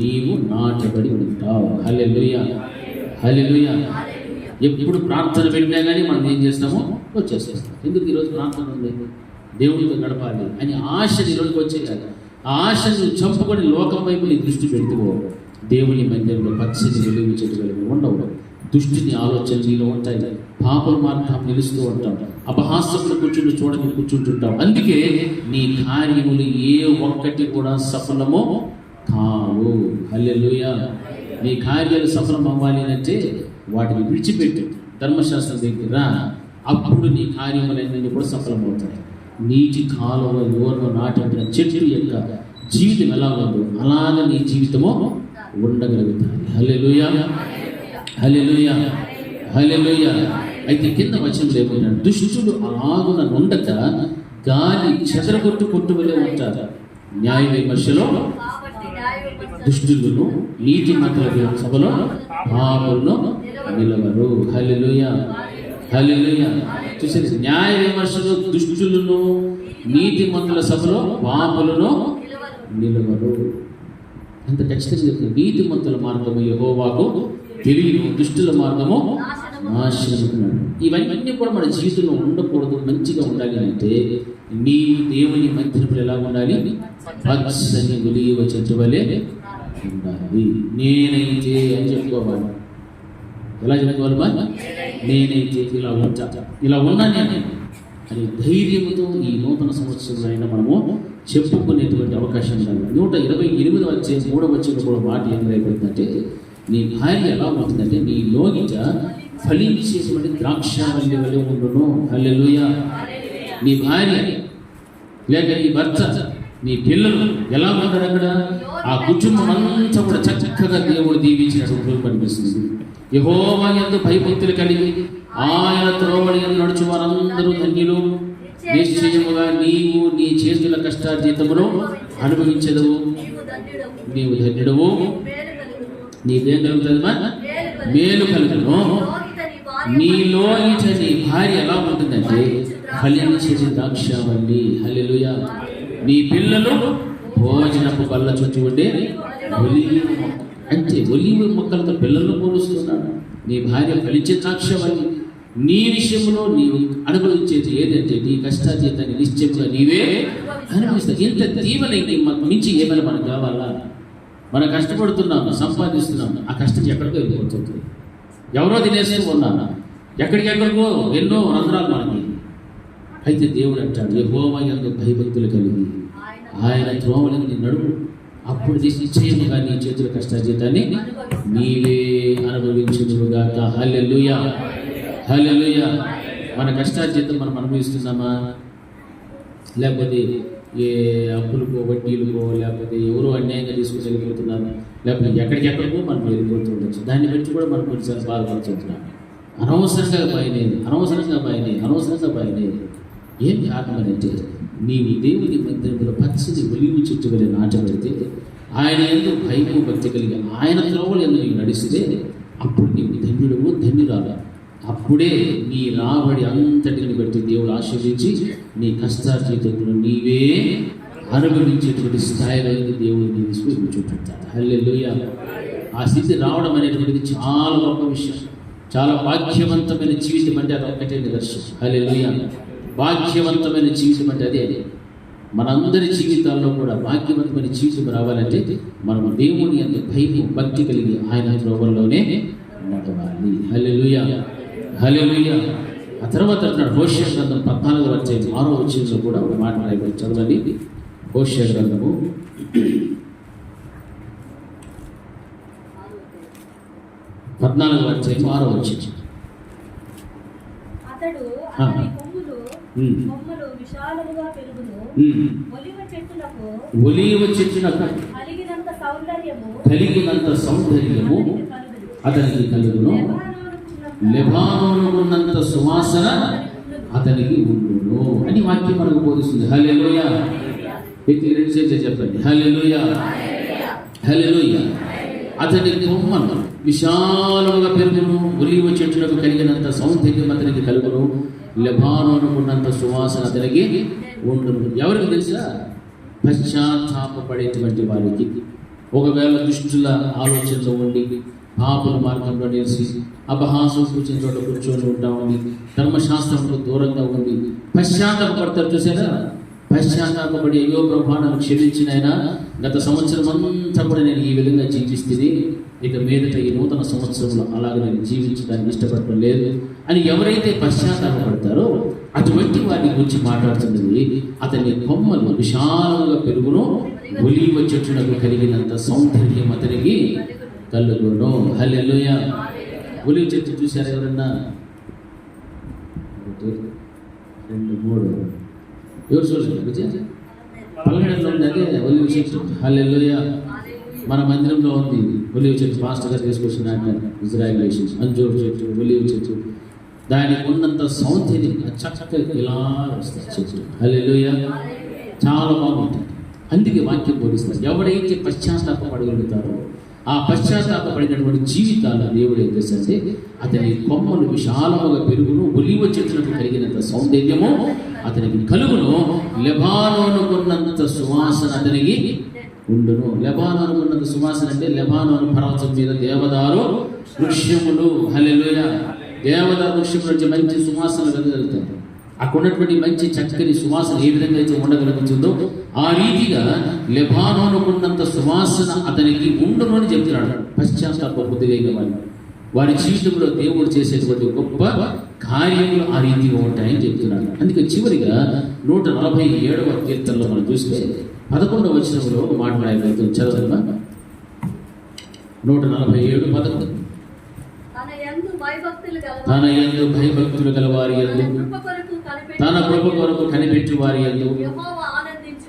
నీవు నాటబడి ఉంటావు. హల్లెలూయా, హల్లెలూయా. ఎప్పుడు ప్రార్థన పెట్టినా కానీ మనం ఏం చేస్తామో వచ్చేస్తాం. ఎందుకు ఈరోజు ప్రార్థన ఉంది, దేవుడితో గడపాలి అని ఆశ ఈరోజుకి వచ్చేయాలి. ఆ ఆశను చంపుకొని లోకం వైపు నీ దృష్టి పెడుతువో దేవుని మందిరంలో పచ్చని ఒలీవ చెట్టు వలె ఉండవు. దుష్టిని ఆలోచన నీలో ఉంటాయి, పాపల మార్గం నిలుస్తూ ఉంటాం, అపహాస్యములు కూర్చుంటుంటాం. అందుకే నీ కార్యములు ఏ ఒక్కటి కూడా సఫలమో కావు. హల్లెలూయా. నీ కార్యాలు సఫలం అవ్వాలి అంటే వాటిని విడిచిపెట్టు, ధర్మశాస్త్రం దగ్గర, అప్పుడు నీ కార్యములన్నీ కూడా సఫలమవుతాయి. నీటి కాలువ యోర్లో నాటబడిన చెట్టు యొక్క జీవితం ఎలా ఉందో అలాగే నీ జీవితము ఉండగలుగుతాయి. హల్లెలూయా, హల్లెలూయా, హల్లెలూయా. అయితే కింద వచనంలో ఏమంటారు? దుష్టులు అలాగున ఉండక గాలి చెదరగొట్టు వలె ఉంటారు. న్యాయ విమర్శలో దుష్టులను, నీతి మంతుల సభలో పాపులను నిలవరు. హల్లెలూయా, హల్లెలూయా. చూసేది, న్యాయ విమర్శలో దుష్టులను, నీతి మంతుల సభలో పాపులను నిలవరు. అంత ఖచ్చితంగా చెప్తుంది. నీతి మంతుల మార్గము యెహోవాకు తెలియను, దుష్టుల మార్గము నాశనము. ఇవన్నీ కూడా మన జీవితంలో ఉండకూడదు. మంచిగా ఉండాలి అంటే నీవు దేవుని మందిరంలో ఎలా ఉండాలి? పచ్చని ఒలీవ చెట్టు వలె ఉండాలి. నేనైతే అని చెప్పుకోవాలి. ఎలా చెప్పుకోవాలి? నేనైతే ఇలా ఉంటా, ఇలా ఉన్నాను నేను అని ధైర్యంతో ఈ నూతన సంవత్సరంలో అయినా మనము చెప్పుకునేటువంటి అవకాశం ఉండాలి. 128వ అధ్యాయం 3వ వచనంలో కూడా మాట ఏమైపోతుందంటే, నీ భార్య ఎలా ఉంటుందంటే నీ లోగిట ఫలించేటువంటి ద్రాక్షావల్లి వలె ఉండును. హల్లెలూయా. నీ భార్య లేక నీ భర్త, నీ పిల్లలు ఎలా ఉంటారు? అక్కడ ఆ కుటుంబం అంతా కూడా చక్కగా దేవుడు దీవించినట్టు కనిపిస్తుంది. యెహోవా యందు భయభక్తులు కలిగి ఆయన త్రోవడి యందు నడుచు వారందరూ ధన్యులు. నిశ్చయముగా నీవు నీ చేతుల కష్టార్జితమును అనుభవించదవు. నీవు ధన్యుడవు. నీకేం కలుగుతుందమ్మా? మేలు కలుగును. నీలో నీ భార్య ఎలా ఉంటుందంటే ఫలించే ద్రాక్షావల్లి. హల్లెలూయా. నీ పిల్లలు భోజనపు బల్ల చుట్టూ ఉండే ఒలీవ మొక్క. అంటే ఒలీవ మొక్కలతో పిల్లలను పోలుస్తున్నాడు. నీ భార్య ఫలించే ద్రాక్షావల్లి. నీ విషయంలో నీవు అనుభవించేది ఏదంటే నీ కష్టార్జితాన్ని నిశ్చయంగా నీవే అనుభవిస్తావు. ఇంత దీవెనకి మించి ఏమైనా మనకు కావాలా? మనం కష్టపడుతున్నాము, సంపాదిస్తున్నాము, ఆ కష్టం ఎక్కడికో వెళ్ళిపోతుంది. ఎవరో తినేస్తూ ఉన్నాను, ఎక్కడికెక్కడికో ఎన్నో రంధ్రాలు మనకి. అయితే దేవుడు అంటాడు, యెహోవా యందు భయభక్తులు కలిగి ఆయన త్రోవలను నీ నడుము, అప్పుడు నిశ్చయముగా నీ చేతుల కష్టార్జితాన్ని నీవే అనుభవించుగాక. హల్లెలూయా, హల్లెలూయా. మన కష్టార్జితం మనం అనుభవిస్తున్నామా? లేకపోతే ఏ అప్పులకో, వడ్డీలకో, లేకపోతే ఎవరో అన్యాయంగా తీసుకుని వెళ్ళిపోతున్నారు, లేకపోతే ఎక్కడికెక్కడికో మనం వెళ్ళిపోతూ ఉండొచ్చు. దాన్ని బట్టి కూడా మనం కొన్నిసార్లు బాధపడుతున్నాం. అనవసరంగా భయనే. ఏం కారణం అంటే నీవు దేవుని మందిరంలో పచ్చని ఒలీవ చెట్టు వలె నాటబడితే, ఆయన యందు భయము భక్తి కలిగి ఆయన త్రోవలు యందు నీవు నడిస్తే, అప్పుడు నీవు ధన్యుడవు, ధన్యురాలు. అప్పుడే నీ రాబడి అంతటిని బట్టి దేవుడు ఆశీర్వదించి నీ కష్టార్జితంలో నీవే అనుభవించేటువంటి స్థాయిలో దేవుడు నీ చూపెడతాడు. హల్లెలూయా. ఆ స్థితి రావడం అనేటువంటిది చాలా గొప్ప విషయం. చాలా భాగ్యవంతమైన జీవితం అంటే అది ఒక్కటే నిదర్శనం. హల్లెలూయా. భాగ్యవంతమైన జీవితం అంటే అదే. మనందరి జీవితాల్లో కూడా భాగ్యవంతమైన జీవితం రావాలంటే మనం దేవుని యందు భయం భక్తి కలిగి ఆయన త్రోవల్లోనే నడవాలి. హల్లెలూయా, హల్లెలూయా. ఆ తర్వాత అంటున్నాడు హోషేయ గ్రంథం 14వ అధ్యాయం 6వ వచనంలో కూడా ఒక మాట రాయబడి చదవండి. హోషేయ గ్రంథము 14వ అధ్యాయం 6వ వచనం. అతడు కొమ్మలు విశాలముగా పెరుగును, ఒలీవ చెట్టునకు కలిగినంత సౌందర్యము అతనికి కలుగును, లెబానోనుకున్నంత సువాసన అతనికి ఉండును అని వాక్యం మనకు బోధిస్తుంది. హల్లెలూయా. రెండు చేతులు చెప్పండి. హల్లెలూయా, హల్లెలూయా. అతని కొమ్మలు విశాలముగా పెరుగును, ఒలీవ చెట్టునకు కలిగినంత సౌందర్యం అతనికి కలుగును, లెబానోనుకున్నంత సువాసన అతనికి ఉండును. ఎవరికి తెలుసా? పశ్చాత్తాపపడేటువంటి వారికి. ఒకవేళ దుష్టుల ఆలోచనలో ఉండి పాపుల మార్గంలో నిలిచి అపహాసం కూర్చుని చోట కూర్చొని ఉంటా ఉంది, ధర్మశాస్త్రంలో దూరంగా ఉంది, పశ్చాత్తాపడతారు. చూసారా? పశ్చాత్తాపడి అయ్యో ప్రభా నన్ను క్షమించినైనా గత సంవత్సరం అంతా కూడా నేను ఈ విధంగా జీవిస్తుంది, ఇక మీదట ఈ నూతన సంవత్సరంలో అలాగే నేను జీవించడానికి ఇష్టపడటం లేదు అని ఎవరైతే పశ్చాత్తాపడతారో అటువంటి వారిని గురించి మాట్లాడుతున్నది. అతని కొమ్మలు విశాలంగా పెరుగును, ఒలీవ చెట్టునకు కలిగినంత సౌందర్యం అతనికి కలుగును. హల్లెలూయా. ఒలీవ చెట్టు చూశారు ఎవరన్నా? 1 2 3 ఎవరు చూడలేదు? పల్లెడలో ఉంది అదే ఒలీవ చెట్టు. హల్లెలూయా. మన మందిరంలో ఉంది ఒలీవ చెట్టు. పాస్టర్ గారు తీసుకొచ్చిన ఇజ్రాయెల్ అంజూరు చెట్టు, ఒలీవ చెట్టు. దానికి ఉన్నంత సౌందర్యం చక్కగా ఇలా వస్తుంది చెట్టు. హల్లెలూయా. చాలా బాగుంటుంది. అందుకే వాక్యం బోధిస్తారు. ఎవరైతే పశ్చాత్తాపడగలుగుతారో ఆ పశ్చాత్తాపడినటువంటి జీవితాల దేవుడు ఏం చేస్తే అతని కొమ్మలు విశాలముగా పెరుగును, ఒలీవ చెట్టులకు కలిగినంత సౌందర్యము అతనికి కలుగును, లెబానోనుకున్నంత సువాసన అతనికి ఉండును. లెబానోనుకున్నంత సువాసన అంటే లెబానోను పర్వతం మీద దేవదారు వృక్షములు. హల్లెలూయా. దేవదారు వృక్షం నుంచి మంచి సువాసన వెదజల్లుతారు. అక్కడ ఉన్నటువంటి మంచి చక్కని సువాసన ఏ విధంగా అయితే ఉండగలుగుతుందో ఆ రీతిగా లెబానోనుకున్నంత సువాసన అతనికి ఉండును అని చెప్తున్నాడు. పశ్చాత్తాప బుద్ధిగా వారి జీవితంలో దేవుడు చేసేటువంటి గొప్ప కార్యములు ఆ రీతిగా ఉంటాయని చెప్తున్నాడు. అందుకే చివరిగా 147వ కీర్తనలో మనం చూస్తే 11వ వచనంలో మాట్లాడగలుగుతాం. చదవమ్మా. 147:11. తన యందు భయభక్తులు గలవారి యందు, తన కృప కొరకు కనిపెట్టి వారి యందు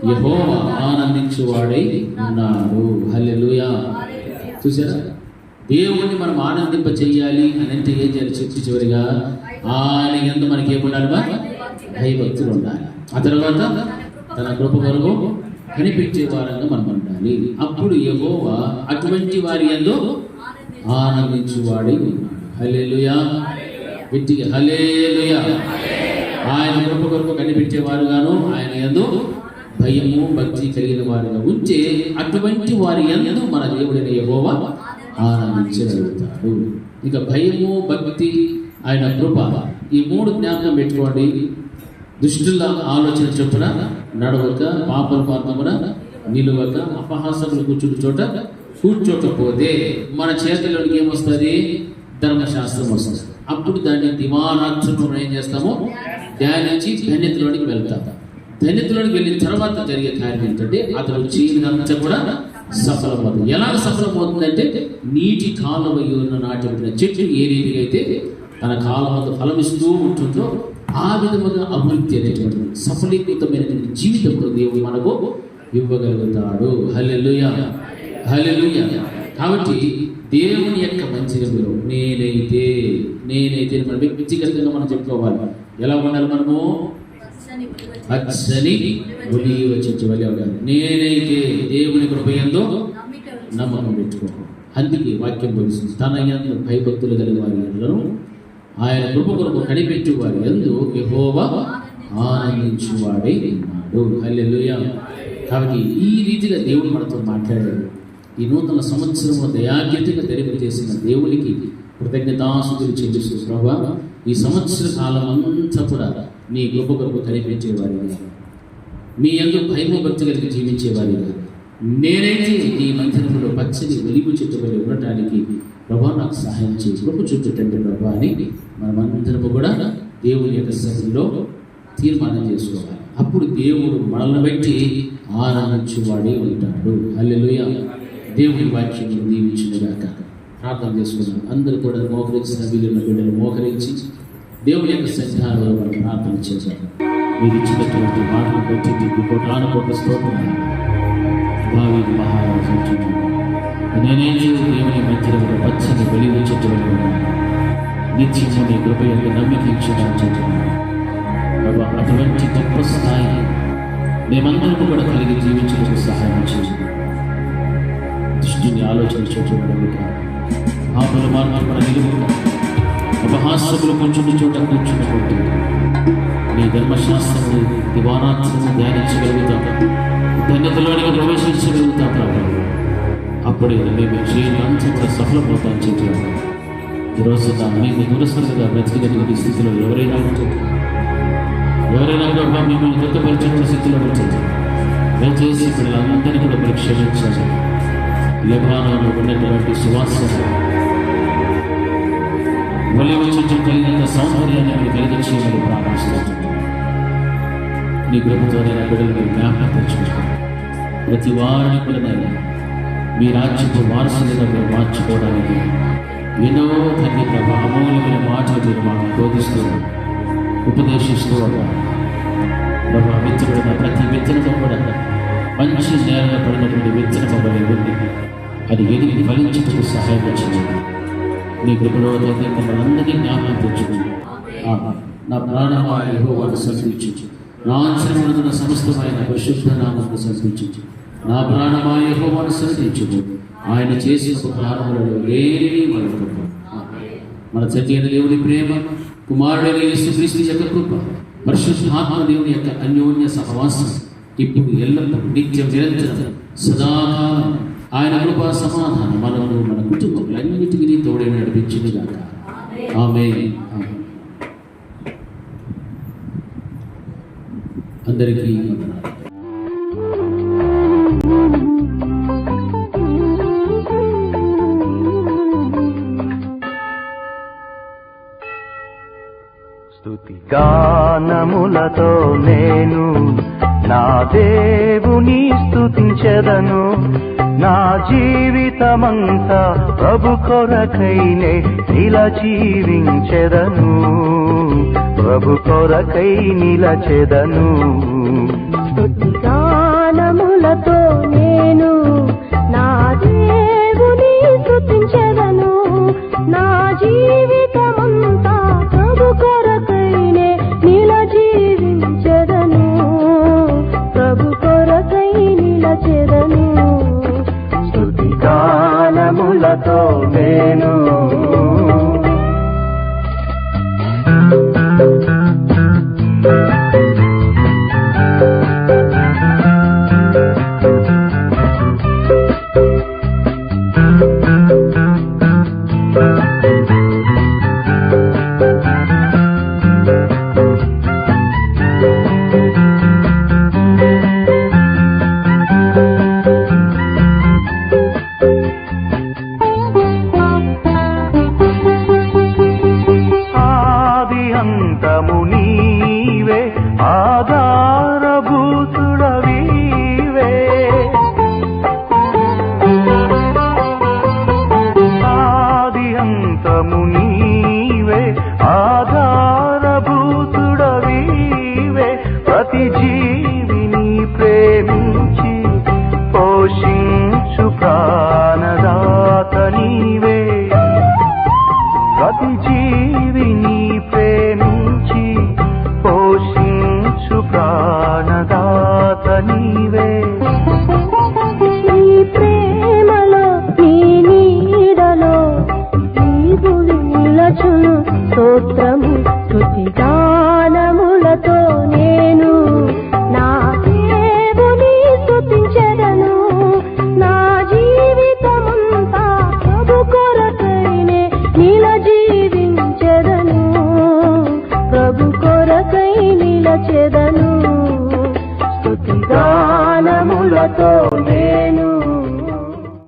యెహోవా ఆనందించువాడై ఉన్నాడు. హల్లెలూయా. చూసారా? దేవుణ్ణి మనం ఆనందింప చెయ్యాలి అని అంటే ఏం చేయాలి? చెప్పి చివరిగా ఆయన యందు మనకి ఏముండాలి? భయభక్తులు ఉండాలి. ఆ తర్వాత తన కృప కొరకు కనిపెట్టే వారంగా మనం ఉండాలి. అప్పుడు యెహోవా అటువంటి వారి యందు ఆనందించువాడై ఉన్నాడు. హల్లెలూయా. గట్టిగా హల్లెలూయా. ఆయన కృప కొరకు కనిపెట్టేవారుగాను ఆయన యందు భయము భక్తి కలిగిన వారిగా ఉంటే అటువంటి వారి యందు మన దేవుడైన యెహోవా ఆనందించగలుగుతాడు. ఇక భయము భక్తి ఆయన కృప ఈ 3 జ్ఞాపకం పెట్టుకోండి. దుష్టుల ఆలోచన చొప్పున నడవక, పాపల మార్గమున నిలువక, అపహాసములు కూర్చుని చోట కూర్చోకపోతే మన చేతిలోనికి ఏమొస్తుంది? ధర్మశాస్త్రం వస్తుంది. అప్పుడు దాన్ని దివారాత్రం ఏం చేస్తామో ధ్యానించి ధన్యతలోనికి వెళ్తాం. ధన్యతలోనికి వెళ్ళిన తర్వాత జరిగే కార్యం ఏంటంటే అతను చేయనంతా కూడా సఫలమవుతుంది. ఎలా సఫలమవుతుందంటే నీటి కాలువలో నాటబడిన చెట్టు ఏ రీతిగా అయితే తన కాలంలో ఫలమిస్తూ ఉంటుందో ఆ విధముగా అభివృద్ధి అనేటువంటి సఫలీకృతమైనటువంటి జీవితంలో దేవుడు మనకు ఇవ్వగలుగుతాడు. హల్లెలూయా, హల్లెలూయా. కాబట్టి దేవుని యొక్క మంచిగా నేనైతే మన వ్యక్తిగతంగా మనం చెప్పుకోవాలి. ఎలా ఉండాలి? మనము పచ్చని ఒలీవ చెట్టు వలె ఉండాలి. నేనైతే దేవుని కృపయందు నమ్మకం పెట్టుకోవాలి. అందుకే వాక్యం బోధిస్తుంది. తన యందు భయభక్తులు కలిగిన వారి యందును ఆయన కృప కొరకు కనిపెట్టి వారి యందు యెహోవా ఆనందించువాడై ఉన్నాడు. హల్లెలూయా. కాబట్టి ఈ రీతిగా దేవుడు మనతో మాట్లాడాడు. ఈ నూతన సంవత్సరంలో దయాగ్యతగా తెలిపి చేసిన దేవునికి కృతజ్ఞతాస్తుతులు చెల్లిస్తూ, ప్రభువా ఈ సంవత్సర కాలం అంతా కూడా నీ కృప కొరకు కనిపించేవారిగా, మీ యందు భయభక్తి కలిగి జీవించేవారిగా, నేనైతే నీ మందిరంలో పచ్చని వెలుగు చెట్టు వలె ఉండటానికి ప్రభా నాకు సహాయం చేసి కృప చూపుటండి ప్రభా అని మనమందరము కూడా దేవుని యొక్క సన్నిధిలో తీర్మానం చేసుకోవాలి. అప్పుడు దేవుడు మనల్ని బట్టి ఆనందించువాడే ఉంటాడు. హల్లెలూయా. దేవుని వాక్యం దీవించునుగాక. ప్రార్థన చేసుకున్నాం. అందరూ కూడా మోకరించిన వీళ్ళ బిడ్డలు మోకరించి దేవుని యొక్క సన్నిధానంలో మనం ప్రార్థన చేశారు. మీరు ఇచ్చినటువంటి మాటను బట్టి మీకు కోటానుకోట్ల స్తోత్రాలు. భావి మహారాజు నేనే దేవుని మందిరంలో పచ్చని వెలుగు చెట్టు నిత్యము నీ కృప యొక్క నమ్మికించడానికి అటువంటి గొప్ప స్థాయి మేమందరం కూడా కలిగి జీవించడానికి సహాయం చేసి దృష్టిని ఆలోచన చూడగలుగుట, పాపల మార్గం నిలువుట, అపహాస్యములు కొంచెం చోట కూర్చున్నటువంటి నీ ధర్మశాస్త్రము దివారాత్రము ధ్యానించగలుగుతాం, ధన్యతలోనికి ప్రవేశించగలుగుతాం ప్రభు. అప్పుడే మేము జీవితంతా కూడా సఫలమవుతాం చేతులు. ఈరోజు మీకు దూరస్థంగా బ్రతికినటువంటి స్థితిలో ఎవరైనా ఉంటుంది, ఎవరైనా కూడా మిమ్మల్ని గుర్తుపరిచిన స్థితిలో ఉంటుంది. దయచేసి పిల్లలందరినీ కూడా మీరు క్షమించాలి. లెబానోలో ఉన్నటువంటి సువాసన ఒలివ చెట్టు కలిగినంత సౌందర్యాన్ని మీరు కలిగించేయమని ప్రార్థిస్తున్నాను. నీ కృపతో నేను బిడ్డలు మీరు జ్ఞాపకం తెచ్చుకుంటాను. ప్రతి వారిని కూడా నేను మీ రాజ్యపు వారసులుగా మీరు మార్చుకోవడానికి ఎన్నో తల్లి ప్రభా అమూల్యమైన మాటలు మీరు మాకు బోధిస్తూ ఉపదేశిస్తూ ప్రభా విత్తబడిన ప్రతి విత్తనము కూడా మంచి నేలలో పడినటువంటి విత్తనం వలె ఉంది. అది ఎదిగి ఫలించుటకు సహాయం వచ్చింది. నీ కృపలో తల్లి మమ్మల్ని అందరినీ జ్ఞాపకం తెచ్చుకుని నా ప్రాణమా యెహోవాను సంతోషించు, నా ఆశ్రమమున సమస్తమైన పరిశుద్ధ నామమును సంతోషించు. నా ప్రాణమా యెహోవాను సంతోషించు, ఆయన చేసిన ఉపకారములలో ఏమీ మరొకము. మన తండ్రి అయిన దేవుని ప్రేమ, కుమారుడైన యేసుక్రీస్తు యొక్క కృప, పరిశుద్ధాత్మ దేవుని యొక్క అన్యోన్య సహవాసం ఇప్పుడు ఎల్లప్పుడూ నిత్యం నిరంతరం సదాకాలం ఆయన కృపా సమాధానం మనము మన కుటుంబములన్నిటికీ తోడే నడిపించునుగాక. ఆమేన్. అందరికీ స్తుతి గానములతో నేను నా దేవుని స్తుతించెదను. నా జీవితమంతా ప్రభు కొరకైనే ఇలా జీవించెదను, ప్రభు కొరకై నిలచెదను. స్తుతి గానములతో నేను నా దేవుని స్తుతించెదను. నా జీవితమంతా ప్రభు కొరకైనే నిల జీవించెదను, ప్రభు కొరకై నిలచెదను. స్తుతి గానములతో నేను ప్రతి జీవిని